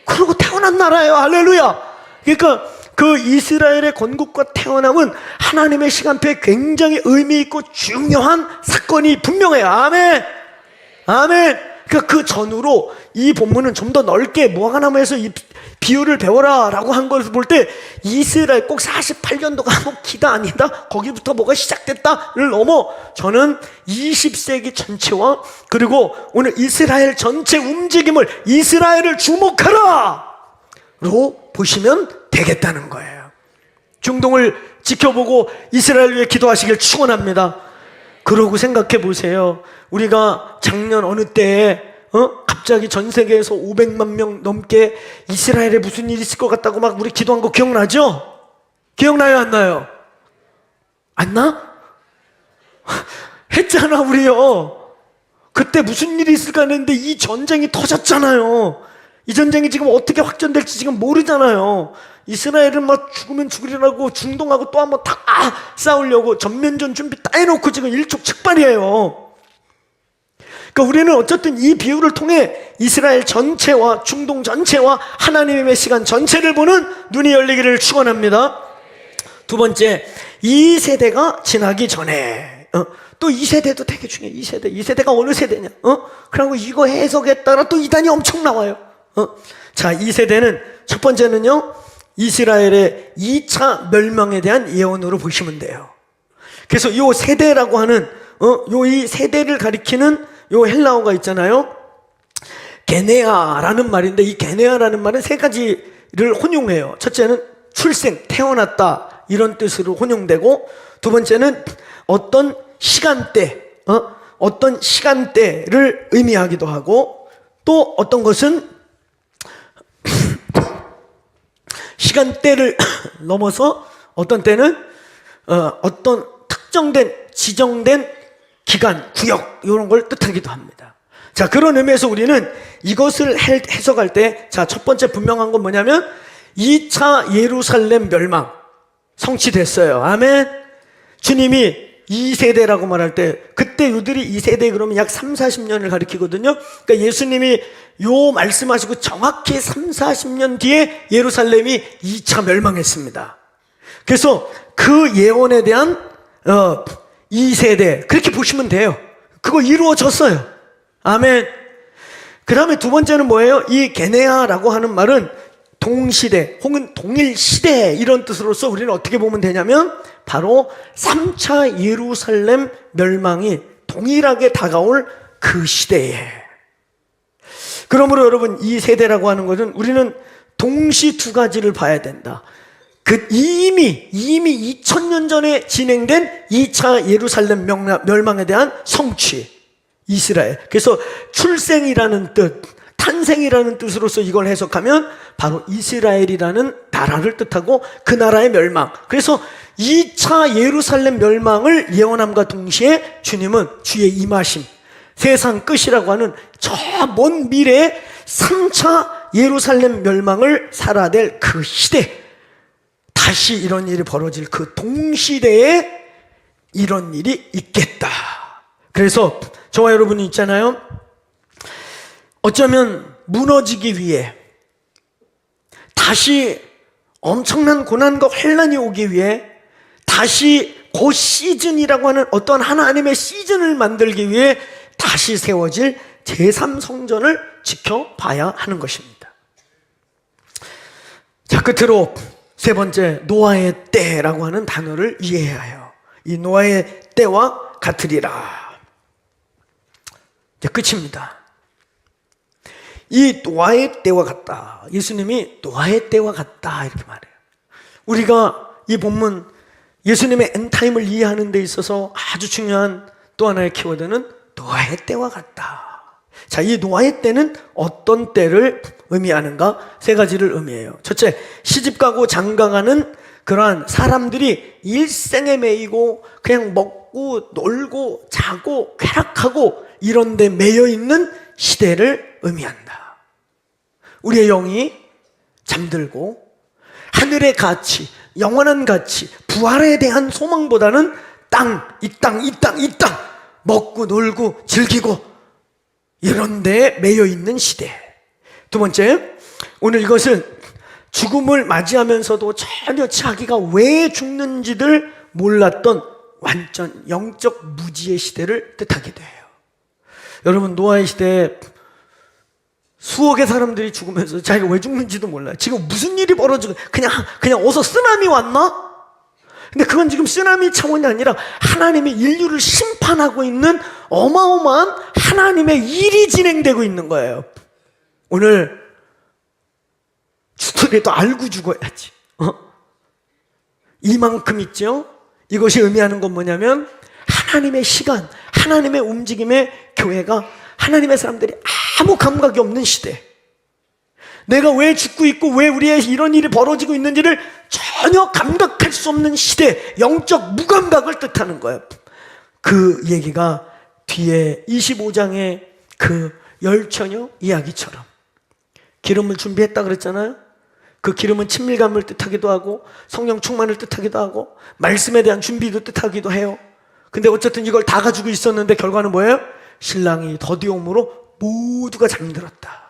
S1: 그러고 태어난 나라예요. 할렐루야. 그러니까 그 이스라엘의 건국과 태어남은 하나님의 시간표에 굉장히 의미 있고 중요한 사건이 분명해요. 아멘. 아멘. 그러니까 그 전후로 이 본문은 좀 더 넓게 무화과나무에서 이 비유를 배워라 라고 한 것을 볼 때 이스라엘 꼭 48년도가 뭐 기다 아니다 거기부터 뭐가 시작됐다를 넘어 저는 20세기 전체와 그리고 오늘 이스라엘 전체 움직임을 이스라엘을 주목하라 로 보시면 되겠다는 거예요. 중동을 지켜보고 이스라엘 위해 기도하시길 축원합니다. 그러고 생각해 보세요. 우리가 작년 어느 때에 갑자기 전 세계에서 500만 명 넘게 이스라엘에 무슨 일이 있을 것 같다고 막 우리 기도한 거 기억나죠? 기억나요? 안 나요? 안 나? 했잖아 우리요. 그때 무슨 일이 있을까 했는데 이 전쟁이 터졌잖아요. 이 전쟁이 지금 어떻게 확전될지 지금 모르잖아요. 이스라엘은 막 죽으면 죽으려고 중동하고 또 한번 다 싸우려고 전면전 준비 다 해놓고 지금 일촉즉발이에요. 그러니까 우리는 어쨌든 이 비유를 통해 이스라엘 전체와 중동 전체와 하나님의 시간 전체를 보는 눈이 열리기를 축원합니다. 두 번째, 이 세대가 지나기 전에 또 이 세대도 되게 중요해. 이 세대가 어느 세대냐? 그리고 이거 해석에 따라 또 이단이 엄청 나와요. 자, 이 세대는 첫 번째는요, 이스라엘의 2차 멸망에 대한 예언으로 보시면 돼요. 그래서 이 세대라고 하는 이 세대를 가리키는 요 헬라어가 있잖아요. 게네아라는 말인데 이 게네아라는 말은 세 가지를 혼용해요. 첫째는 출생, 태어났다 이런 뜻으로 혼용되고, 두 번째는 어떤 시간대, 어떤 시간대를 의미하기도 하고, 또 어떤 것은 시간대를 넘어서 어떤 때는 어떤 특정된 지정된 기간, 구역 이런 걸 뜻하기도 합니다. 자, 그런 의미에서 우리는 이것을 해석할 때, 자, 첫 번째 분명한 건 뭐냐면 2차 예루살렘 멸망 성취됐어요. 아멘. 주님이 2세대라고 말할 때 그때 요들이 2세대 그러면 약 3, 40년을 가리키거든요. 그러니까 예수님이 요 말씀하시고 정확히 3, 40년 뒤에 예루살렘이 2차 멸망했습니다. 그래서 그 예언에 대한 2세대 그렇게 보시면 돼요. 그거 이루어졌어요. 아멘. 그 다음에 두 번째는 뭐예요? 이 게네아라고 하는 말은 동시대 혹은 동일시대 이런 뜻으로서 우리는 어떻게 보면 되냐면 바로 3차 예루살렘 멸망이 동일하게 다가올 그 시대에, 그러므로 여러분 이 세대라고 하는 것은 우리는 동시 두 가지를 봐야 된다. 그 이미 2000년 전에 진행된 2차 예루살렘 멸망에 대한 성취, 이스라엘. 그래서 출생이라는 뜻, 탄생이라는 뜻으로서 이걸 해석하면 바로 이스라엘이라는 나라를 뜻하고 그 나라의 멸망. 그래서 2차 예루살렘 멸망을 예언함과 동시에 주님은 주의 임하심, 세상 끝이라고 하는 저 먼 미래에 3차 예루살렘 멸망을 살아낼 그 시대, 다시 이런 일이 벌어질 그 동시대에 이런 일이 있겠다. 그래서 저와 여러분이 있잖아요, 어쩌면 무너지기 위해, 다시 엄청난 고난과 환난이 오기 위해, 다시 그 시즌이라고 하는 어떤 하나님의 시즌을 만들기 위해 다시 세워질 제3성전을 지켜봐야 하는 것입니다. 자, 끝으로 세 번째, 노아의 때라고 하는 단어를 이해해야 해요. 이 노아의 때와 같으리라. 이제 끝입니다. 이 노아의 때와 같다. 예수님이 노아의 때와 같다 이렇게 말해요. 우리가 이 본문 예수님의 엔타임을 이해하는 데 있어서 아주 중요한 또 하나의 키워드는 노아의 때와 같다. 자, 이 노아의 때는 어떤 때를 의미하는가? 세 가지를 의미해요. 첫째, 시집가고 장가가는 그러한 사람들이 일생에 매이고 그냥 먹고 놀고 자고 쾌락하고 이런 데 매여 있는 시대를 의미한다. 우리의 영이 잠들고 하늘의 가치, 영원한 가치, 부활에 대한 소망보다는 이 땅 먹고 놀고 즐기고 이런 데에 매여 있는 시대. 두 번째, 오늘 이것은 죽음을 맞이하면서도 전혀 자기가 왜 죽는지를 몰랐던 완전 영적 무지의 시대를 뜻하기도 해요. 여러분, 노아의 시대에 수억의 사람들이 죽으면서 자기가 왜 죽는지도 몰라요. 지금 무슨 일이 벌어지고 그냥 어서 쓰나미 왔나? 근데 그건 지금 쓰나미 차원이 아니라 하나님이 인류를 심판하고 있는 어마어마한 하나님의 일이 진행되고 있는 거예요. 오늘 죽더라도 알고 죽어야지. 이만큼 있죠? 이것이 의미하는 건 뭐냐면 하나님의 시간, 하나님의 움직임에 교회가, 하나님의 사람들이 아무 감각이 없는 시대, 내가 왜 죽고 있고 왜 우리의 이런 일이 벌어지고 있는지를 전혀 감각할 수 없는 시대, 영적 무감각을 뜻하는 거예요. 그 얘기가 뒤에 25장의 그 열처녀 이야기처럼 기름을 준비했다 그랬잖아요. 그 기름은 친밀감을 뜻하기도 하고 성령 충만을 뜻하기도 하고 말씀에 대한 준비도 뜻하기도 해요. 근데 어쨌든 이걸 다 가지고 있었는데 결과는 뭐예요? 신랑이 더디옴으로 모두가 잠들었다.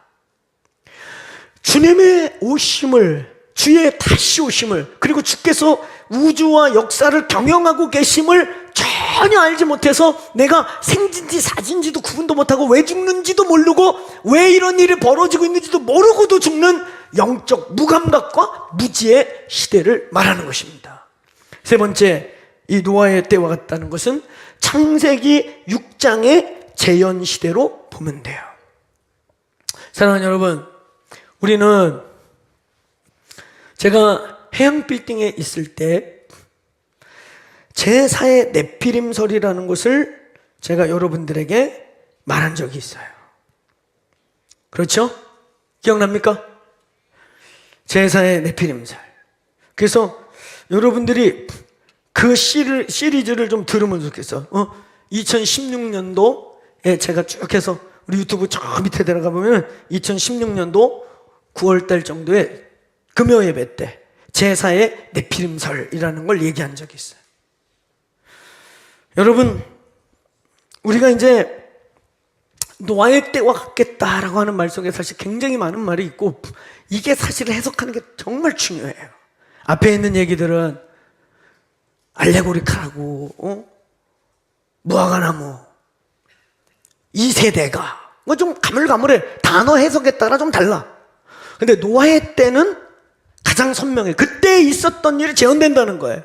S1: 주님의 오심을, 주의 다시 오심을, 그리고 주께서 우주와 역사를 경영하고 계심을 전혀 알지 못해서 내가 생진지 사진지도 구분도 못하고 왜 죽는지도 모르고 왜 이런 일이 벌어지고 있는지도 모르고도 죽는 영적 무감각과 무지의 시대를 말하는 것입니다. 세 번째, 이 노아의 때와 같다는 것은 창세기 6장의 재현 시대로 보면 돼요. 사랑하는 여러분, 우리는 제가 해양 빌딩에 있을 때 제4의 네피림설이라는 것을 제가 여러분들에게 말한 적이 있어요. 그렇죠? 기억납니까? 제4의 네피림설. 그래서 여러분들이 그 시리즈를 좀 들으면 좋겠어. 2016년도에 제가 쭉 해서 우리 유튜브 저 밑에 들어가 보면 2016년도 9월달 정도에 금요 예배 때 제4의 네피림설이라는 걸 얘기한 적이 있어요. 여러분, 우리가 이제 노아의 때와 같겠다라고 하는 말 속에 사실 굉장히 많은 말이 있고, 이게 사실 해석하는 게 정말 중요해요. 앞에 있는 얘기들은 알레고리카라고, 무화과나무, 이 세대가 뭐 좀 가물가물해. 단어 해석에 따라 좀 달라. 근데 노아의 때는 가장 선명해. 그때 있었던 일이 재현된다는 거예요.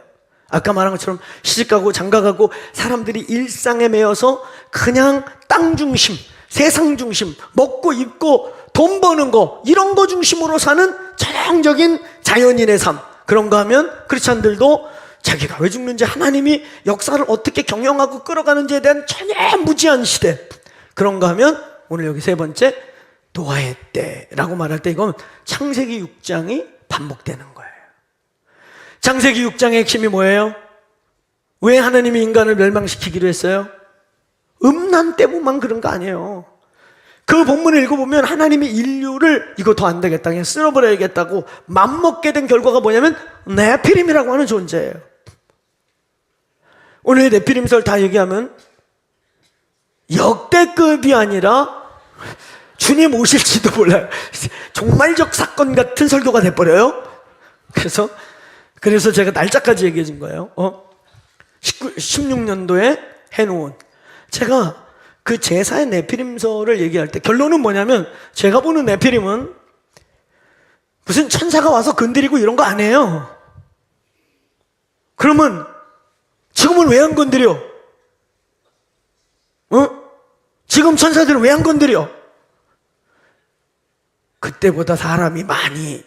S1: 아까 말한 것처럼 시집가고 장가가고 사람들이 일상에 매여서 그냥 땅 중심, 세상 중심, 먹고 입고 돈 버는 거, 이런 거 중심으로 사는 전형적인 자연인의 삶. 그런가 하면 크리스찬들도 자기가 왜 죽는지, 하나님이 역사를 어떻게 경영하고 끌어가는지에 대한 전혀 무지한 시대. 그런가 하면 오늘 여기 세 번째, 노아의 때라고 말할 때 이건 창세기 6장이 반복되는 거예요. 창세기 6장의 핵심이 뭐예요? 왜 하나님이 인간을 멸망시키기로 했어요? 음란 때문만 그런 거 아니에요. 그 본문을 읽어보면 하나님이 인류를 이거 더 안 되겠다, 그냥 쓸어버려야겠다고 맘먹게 된 결과가 뭐냐면 네피림이라고 하는 존재예요. 오늘 네피림설 다 얘기하면 역대급이 아니라 주님 오실지도 몰라요. 종말적 사건 같은 설교가 돼버려요. 그래서 제가 날짜까지 얘기해 준 거예요. 16년도에 해놓은, 제가 그 제사의 네피림설을 얘기할 때 결론은 뭐냐면, 제가 보는 네피림은 무슨 천사가 와서 건드리고 이런 거 아니에요. 그러면 지금은 왜 안 건드려? 지금 천사들은 왜 안 건드려? 그때보다 사람이 많이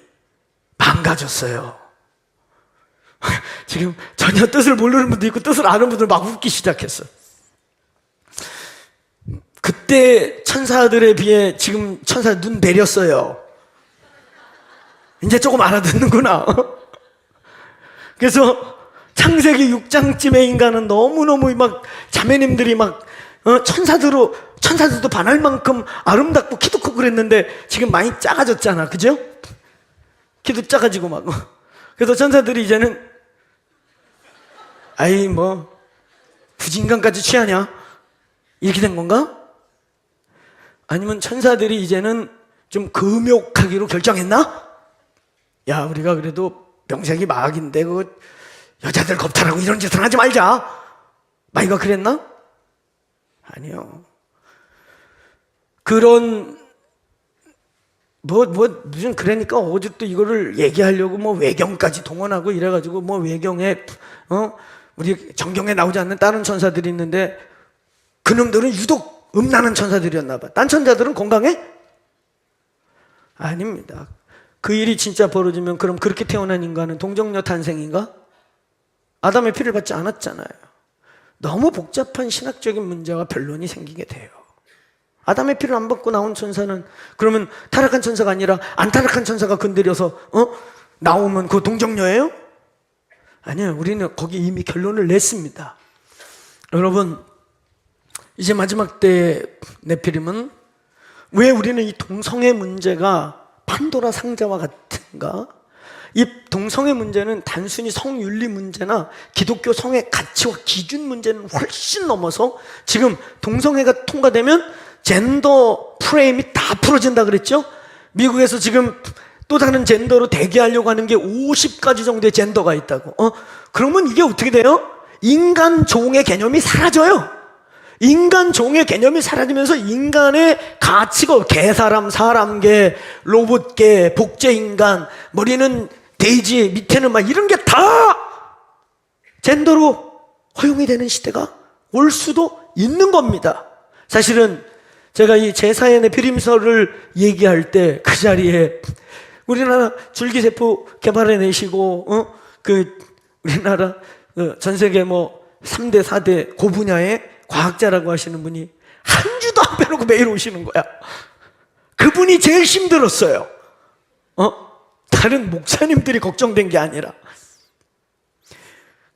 S1: 망가졌어요. 지금 전혀 뜻을 모르는 분도 있고 뜻을 아는 분들 막 웃기 시작했어. 그때 천사들에 비해 지금 천사 눈 내렸어요. 이제 조금 알아듣는구나. 그래서 창세기 6장쯤의 인간은 너무너무 막 자매님들이 막 천사들도 반할 만큼 아름답고 키도 크고 그랬는데 지금 많이 작아졌잖아. 그죠? 키도 작아지고 막. 그래서 천사들이 이제는 아이 뭐 부진감까지 취하냐? 이렇게 된 건가? 아니면 천사들이 이제는 좀 금욕하기로 결정했나? 야, 우리가 그래도 명색이 마악인데 그 여자들 겁탈하고 이런 짓을 하지 말자. 마이가 그랬나? 아니요. 그런 무슨, 그러니까 어제 또 이거를 얘기하려고 뭐 외경까지 동원하고 이래가지고 뭐 외경에 우리 정경에 나오지 않는 다른 천사들이 있는데 그놈들은 유독 음란한 천사들이었나 봐. 딴 천사들은 건강해? 아닙니다. 그 일이 진짜 벌어지면 그럼 그렇게 태어난 인간은 동정녀 탄생인가? 아담의 피를 받지 않았잖아요. 너무 복잡한 신학적인 문제와 변론이 생기게 돼요. 아담의 피를 안 받고 나온 천사는 그러면 타락한 천사가 아니라 안 타락한 천사가 건드려서 나오면 그거 동정녀예요? 아니에요. 우리는 거기 이미 결론을 냈습니다. 여러분, 이제 마지막 때 네피림은 왜 우리는 이 동성애 문제가 판도라 상자와 같은가? 이 동성애 문제는 단순히 성윤리 문제나 기독교 성의 가치와 기준 문제는 훨씬 넘어서, 지금 동성애가 통과되면 젠더 프레임이 다 풀어진다 그랬죠? 미국에서 지금 또 다른 젠더로 대기하려고 하는 게 50가지 정도의 젠더가 있다고. 그러면 이게 어떻게 돼요? 인간 종의 개념이 사라져요. 인간 종의 개념이 사라지면서 인간의 가치가 개사람, 사람개, 로봇개, 복제인간, 머리는 돼지, 밑에는 막 이런 게 다 젠더로 허용이 되는 시대가 올 수도 있는 겁니다. 사실은 제가 이 제사의 네피림설을 얘기할 때 그 자리에 우리나라 줄기세포 개발해내시고 우리나라 전 세계 뭐 3대 4대 그 분야의 과학자라고 하시는 분이 한 주도 안 빼놓고 매일 오시는 거야. 그분이 제일 힘들었어요. 다른 목사님들이 걱정된 게 아니라.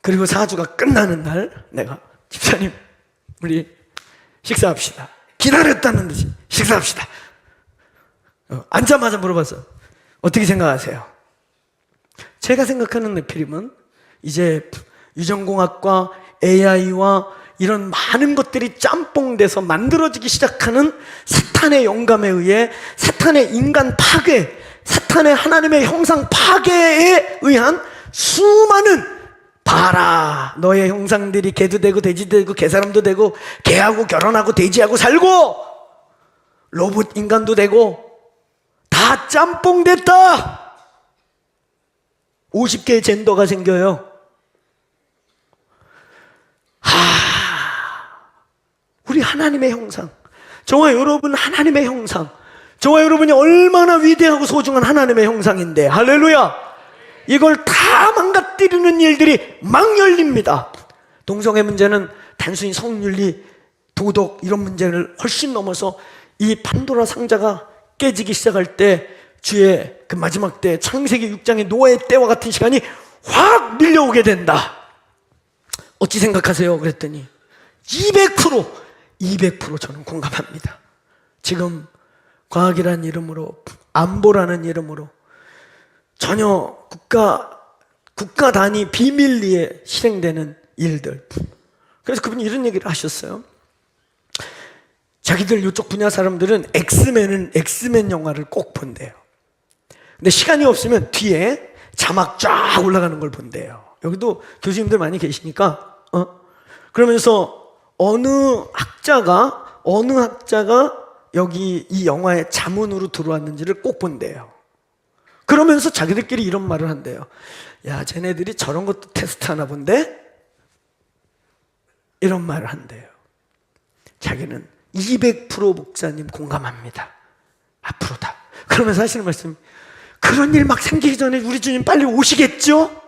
S1: 그리고 4주가 끝나는 날 내가, 집사님 우리 식사합시다. 기다렸다는 듯이 식사합시다. 앉자마자 물어봤어. 어떻게 생각하세요? 제가 생각하는 네피림은 이제 유전공학과 AI와 이런 많은 것들이 짬뽕돼서 만들어지기 시작하는 사탄의 영감에 의해 사탄의 인간 파괴, 사탄의 하나님의 형상 파괴에 의한 수많은 봐라 너의 형상들이 개도 되고 돼지도 되고 개사람도 되고 개하고 결혼하고 돼지하고 살고 로봇 인간도 되고 다 짬뽕됐다. 50개의 젠더가 생겨요. 우리 하나님의 형상, 저와 여러분 하나님의 형상, 저와 여러분이 얼마나 위대하고 소중한 하나님의 형상인데, 할렐루야. 이걸 다 망가뜨리는 일들이 막 열립니다. 동성애 문제는 단순히 성윤리, 도덕 이런 문제를 훨씬 넘어서 이 판도라 상자가 깨지기 시작할 때 주의 그 마지막 때 창세기 6장의 노아의 때와 같은 시간이 확 밀려오게 된다. 어찌 생각하세요? 그랬더니 200% 저는 공감합니다. 지금 과학이라는 이름으로, 안보라는 이름으로 전혀 국가 단위 비밀리에 실행되는 일들. 그래서 그분이 이런 얘기를 하셨어요. 자기들 이쪽 분야 사람들은 엑스맨 영화를 꼭 본대요. 근데 시간이 없으면 뒤에 자막 쫙 올라가는 걸 본대요. 여기도 교수님들 많이 계시니까 그러면서 어느 학자가 여기 이 영화의 자문으로 들어왔는지를 꼭 본대요. 그러면서 자기들끼리 이런 말을 한대요. 야, 쟤네들이 저런 것도 테스트하나 본데? 이런 말을 한대요. 자기는 200% 목사님 공감합니다. 앞으로다. 그러면서 하시는 말씀, 그런 일 막 생기기 전에 우리 주님 빨리 오시겠죠?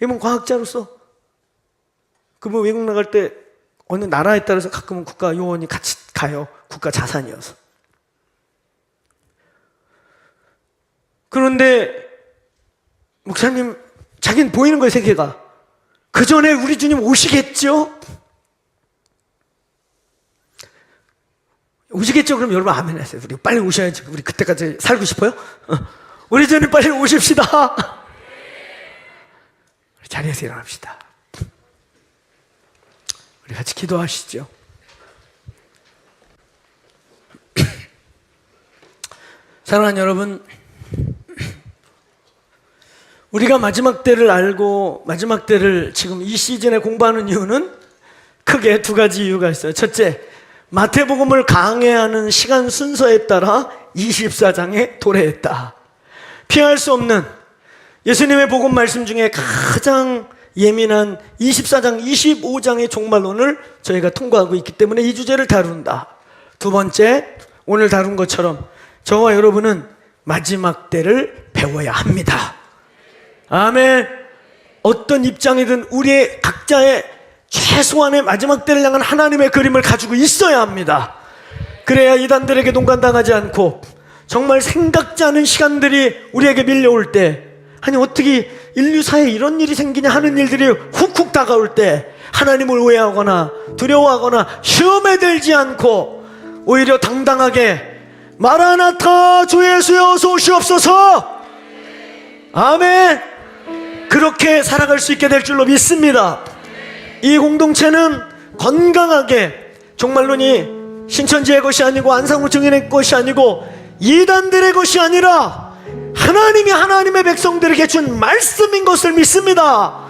S1: 이번 과학자로서 그분 외국 나갈 때 어느 나라에 따라서 가끔은 국가 요원이 같이 가요. 국가 자산이어서. 그런데 목사님, 자기는 보이는 거예요, 세계가. 그 전에 우리 주님 오시겠죠? 오시겠죠? 그럼 여러분 아멘 하세요. 우리 빨리 오셔야지. 우리 그때까지 살고 싶어요? 우리 주님 빨리 오십시다. 우리 자리에서 일어납시다. 우리 같이 기도하시죠. 사랑하는 여러분, 우리가 마지막 때를 알고 마지막 때를 지금 이 시즌에 공부하는 이유는 크게 두 가지 이유가 있어요. 첫째, 마태복음을 강해하는 시간 순서에 따라 24장에 도래했다. 피할 수 없는 예수님의 복음 말씀 중에 가장 예민한 24장, 25장의 종말론을 저희가 통과하고 있기 때문에 이 주제를 다룬다. 두 번째, 오늘 다룬 것처럼 저와 여러분은 마지막 때를 배워야 합니다. 아멘. 어떤 입장이든 우리의 각자의 최소한의 마지막 때를 향한 하나님의 그림을 가지고 있어야 합니다. 그래야 이단들에게 농간당하지 않고 정말 생각지 않은 시간들이 우리에게 밀려올 때, 아니 어떻게 인류사에 이런 일이 생기냐 하는 일들이 훅훅 다가올 때 하나님을 오해하거나 두려워하거나 시험에 들지 않고 오히려 당당하게 마라나타 주 예수여 어서 오시옵소서, 아멘, 그렇게 살아갈 수 있게 될 줄로 믿습니다. 이 공동체는 건강하게 종말론이 신천지의 것이 아니고 안상우 증인의 것이 아니고 이단들의 것이 아니라 하나님이 하나님의 백성들에게 준 말씀인 것을 믿습니다.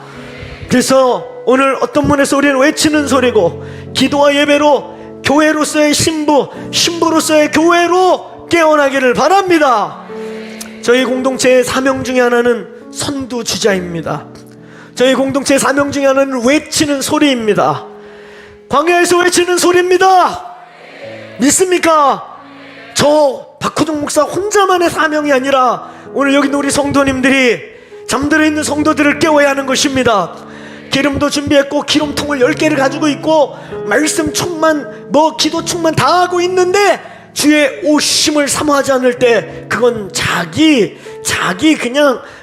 S1: 그래서 오늘 어떤 분에서 우리는 외치는 소리고 기도와 예배로 교회로서의 신부로서의 교회로 깨어나기를 바랍니다. 저희 공동체의 사명 중에 하나는 선두주자입니다. 저희 공동체의 사명 중에 하나는 외치는 소리입니다. 광야에서 외치는 소리입니다. 믿습니까? 저 박호중 목사 혼자만의 사명이 아니라 오늘 여기 있는 우리 성도님들이 잠들어 있는 성도들을 깨워야 하는 것입니다. 기름도 준비했고 기름통을 10개를 가지고 있고 말씀 충만 기도 충만 다 하고 있는데 주의 오심을 사모하지 않을 때 그건 자기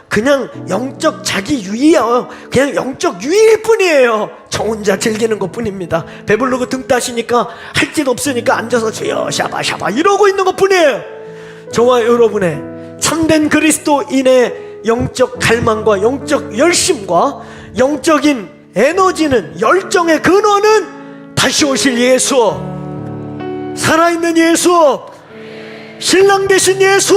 S1: 그냥 영적 자기 유의야. 그냥 영적 유의일 뿐이에요. 저 혼자 즐기는 것 뿐입니다. 배부르고 등 따시니까 할 짓 없으니까 앉아서 주여 샤바샤바 이러고 있는 것 뿐이에요. 저와 여러분의 참된 그리스도인의 영적 갈망과 영적 열심과 영적인 에너지는, 열정의 근원은 다시 오실 예수, 살아있는 예수, 신랑 되신 예수,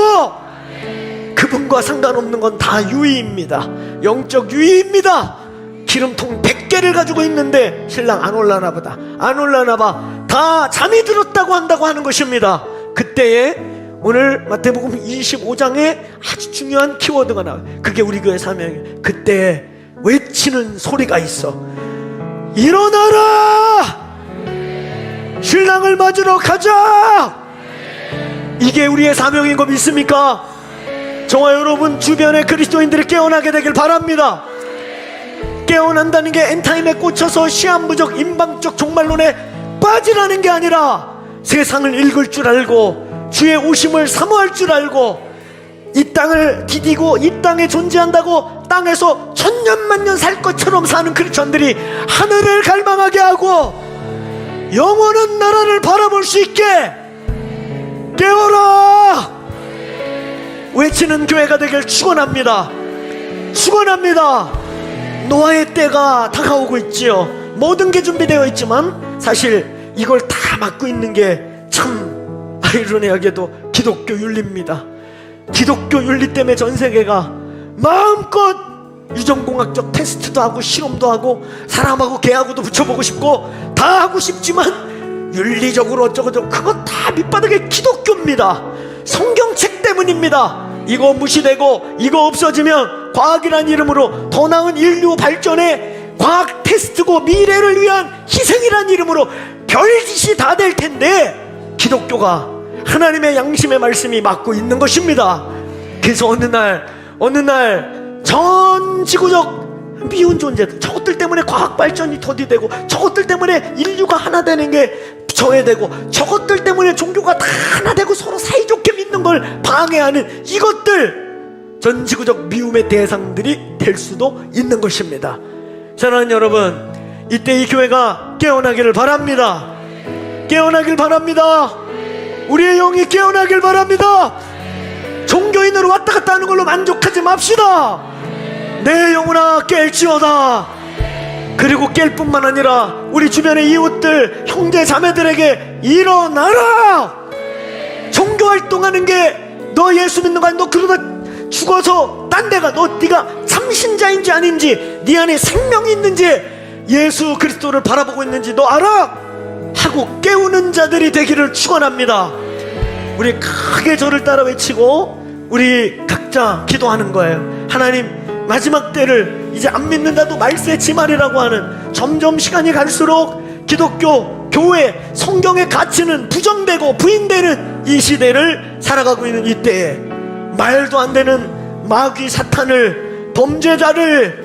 S1: 그분과 상관없는 건 다 유의입니다. 영적 유의입니다. 기름통 100개를 가지고 있는데 신랑 안 올라나 보다, 안 올라나 봐, 다 잠이 들었다고 한다고 하는 것입니다. 그때에 오늘 마태복음 25장에 아주 중요한 키워드가 나와요. 그게 우리 교회 사명이에요. 그때 외치는 소리가 있어. 일어나라! 신랑을 맞으러 가자! 이게 우리의 사명인 거 믿습니까? 저와 여러분 주변의 그리스도인들이 깨어나게 되길 바랍니다. 깨어난다는 게 엔타임에 꽂혀서 시한부적 인방적 종말론에 빠지라는 게 아니라 세상을 읽을 줄 알고 주의 오심을 사모할 줄 알고 이 땅을 디디고 이 땅에 존재한다고 땅에서 천년만년 살 것처럼 사는 크리스천들이 하늘을 갈망하게 하고 영원한 나라를 바라볼 수 있게 깨어라! 외치는 교회가 되길 축원합니다. 축원합니다. 노아의 때가 다가오고 있지요. 모든 게 준비되어 있지만 사실 이걸 다 막고 있는 게 참 아이러니하게도 기독교 윤리입니다. 기독교 윤리 때문에 전 세계가 마음껏 유전공학적 테스트도 하고 실험도 하고 사람하고 개하고도 붙여보고 싶고 다 하고 싶지만 윤리적으로 어쩌고저쩌고 그거 다 밑바닥에 기독교입니다. 성경책 때문입니다. 이거 무시되고 이거 없어지면 과학이란 이름으로 더 나은 인류 발전에 과학 테스트고 미래를 위한 희생이란 이름으로 별짓이 다 될 텐데 기독교가 하나님의 양심의 말씀이 막고 있는 것입니다. 그래서 어느 날 전 지구적 미운 존재들, 저것들 때문에 과학 발전이 더디되고 저것들 때문에 인류가 하나 되는 게 저해되고 저것들 때문에 종교가 다 하나 되고 서로 사이좋게 믿는 걸 방해하는 이것들 전 지구적 미움의 대상들이 될 수도 있는 것입니다. 사랑하는 여러분, 이때 이 교회가 깨어나기를 바랍니다. 깨어나길 바랍니다. 우리의 영이 깨어나길 바랍니다. 종교인으로 왔다 갔다 하는 걸로 만족하지 맙시다. 내 영혼아 깰지어다. 그리고 깰 뿐만 아니라 우리 주변의 이웃들, 형제 자매들에게 일어나라. 종교활동하는 게 너 예수 믿는 거 아니, 너 그러다 죽어서 딴 데가, 네가 참신자인지 아닌지, 네 안에 생명이 있는지, 예수 그리스도를 바라보고 있는지 너 알아? 하고 깨우는 자들이 되기를 축원합니다. 우리 크게 저를 따라 외치고 우리 각자 기도하는 거예요. 하나님, 마지막 때를 이제 안 믿는다도 말세지 말이라고 하는, 점점 시간이 갈수록 기독교, 교회, 성경의 가치는 부정되고 부인되는 이 시대를 살아가고 있는 이때에 말도 안 되는 마귀 사탄을, 범죄자를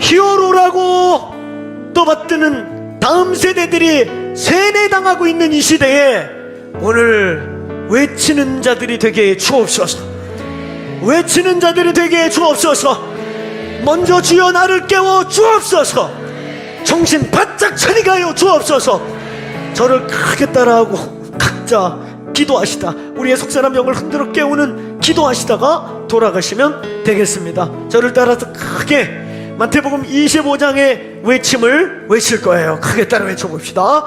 S1: 히어로라고 떠받드는 다음 세대들이 세뇌당하고 있는 이 시대에 오늘 외치는 자들이 되게 주옵소서. 외치는 자들이 되게 주옵소서. 먼저 주여 나를 깨워 주옵소서. 정신 바짝 차리게 하여 주옵소서. 저를 크게 따라하고 각자 기도하시다, 우리의 속사람 영을 흔들어 깨우는 기도하시다가 돌아가시면 되겠습니다. 저를 따라서 크게 마태복음 25장의 외침을 외칠 거예요. 크게 따라 외쳐봅시다.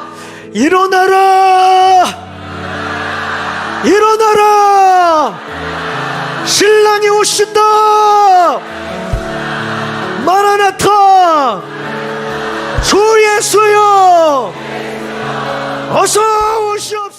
S1: 일어나라! 일어나라! 신랑이 오신다! 마라나타! 주 예수여! 어서 오시옵소서!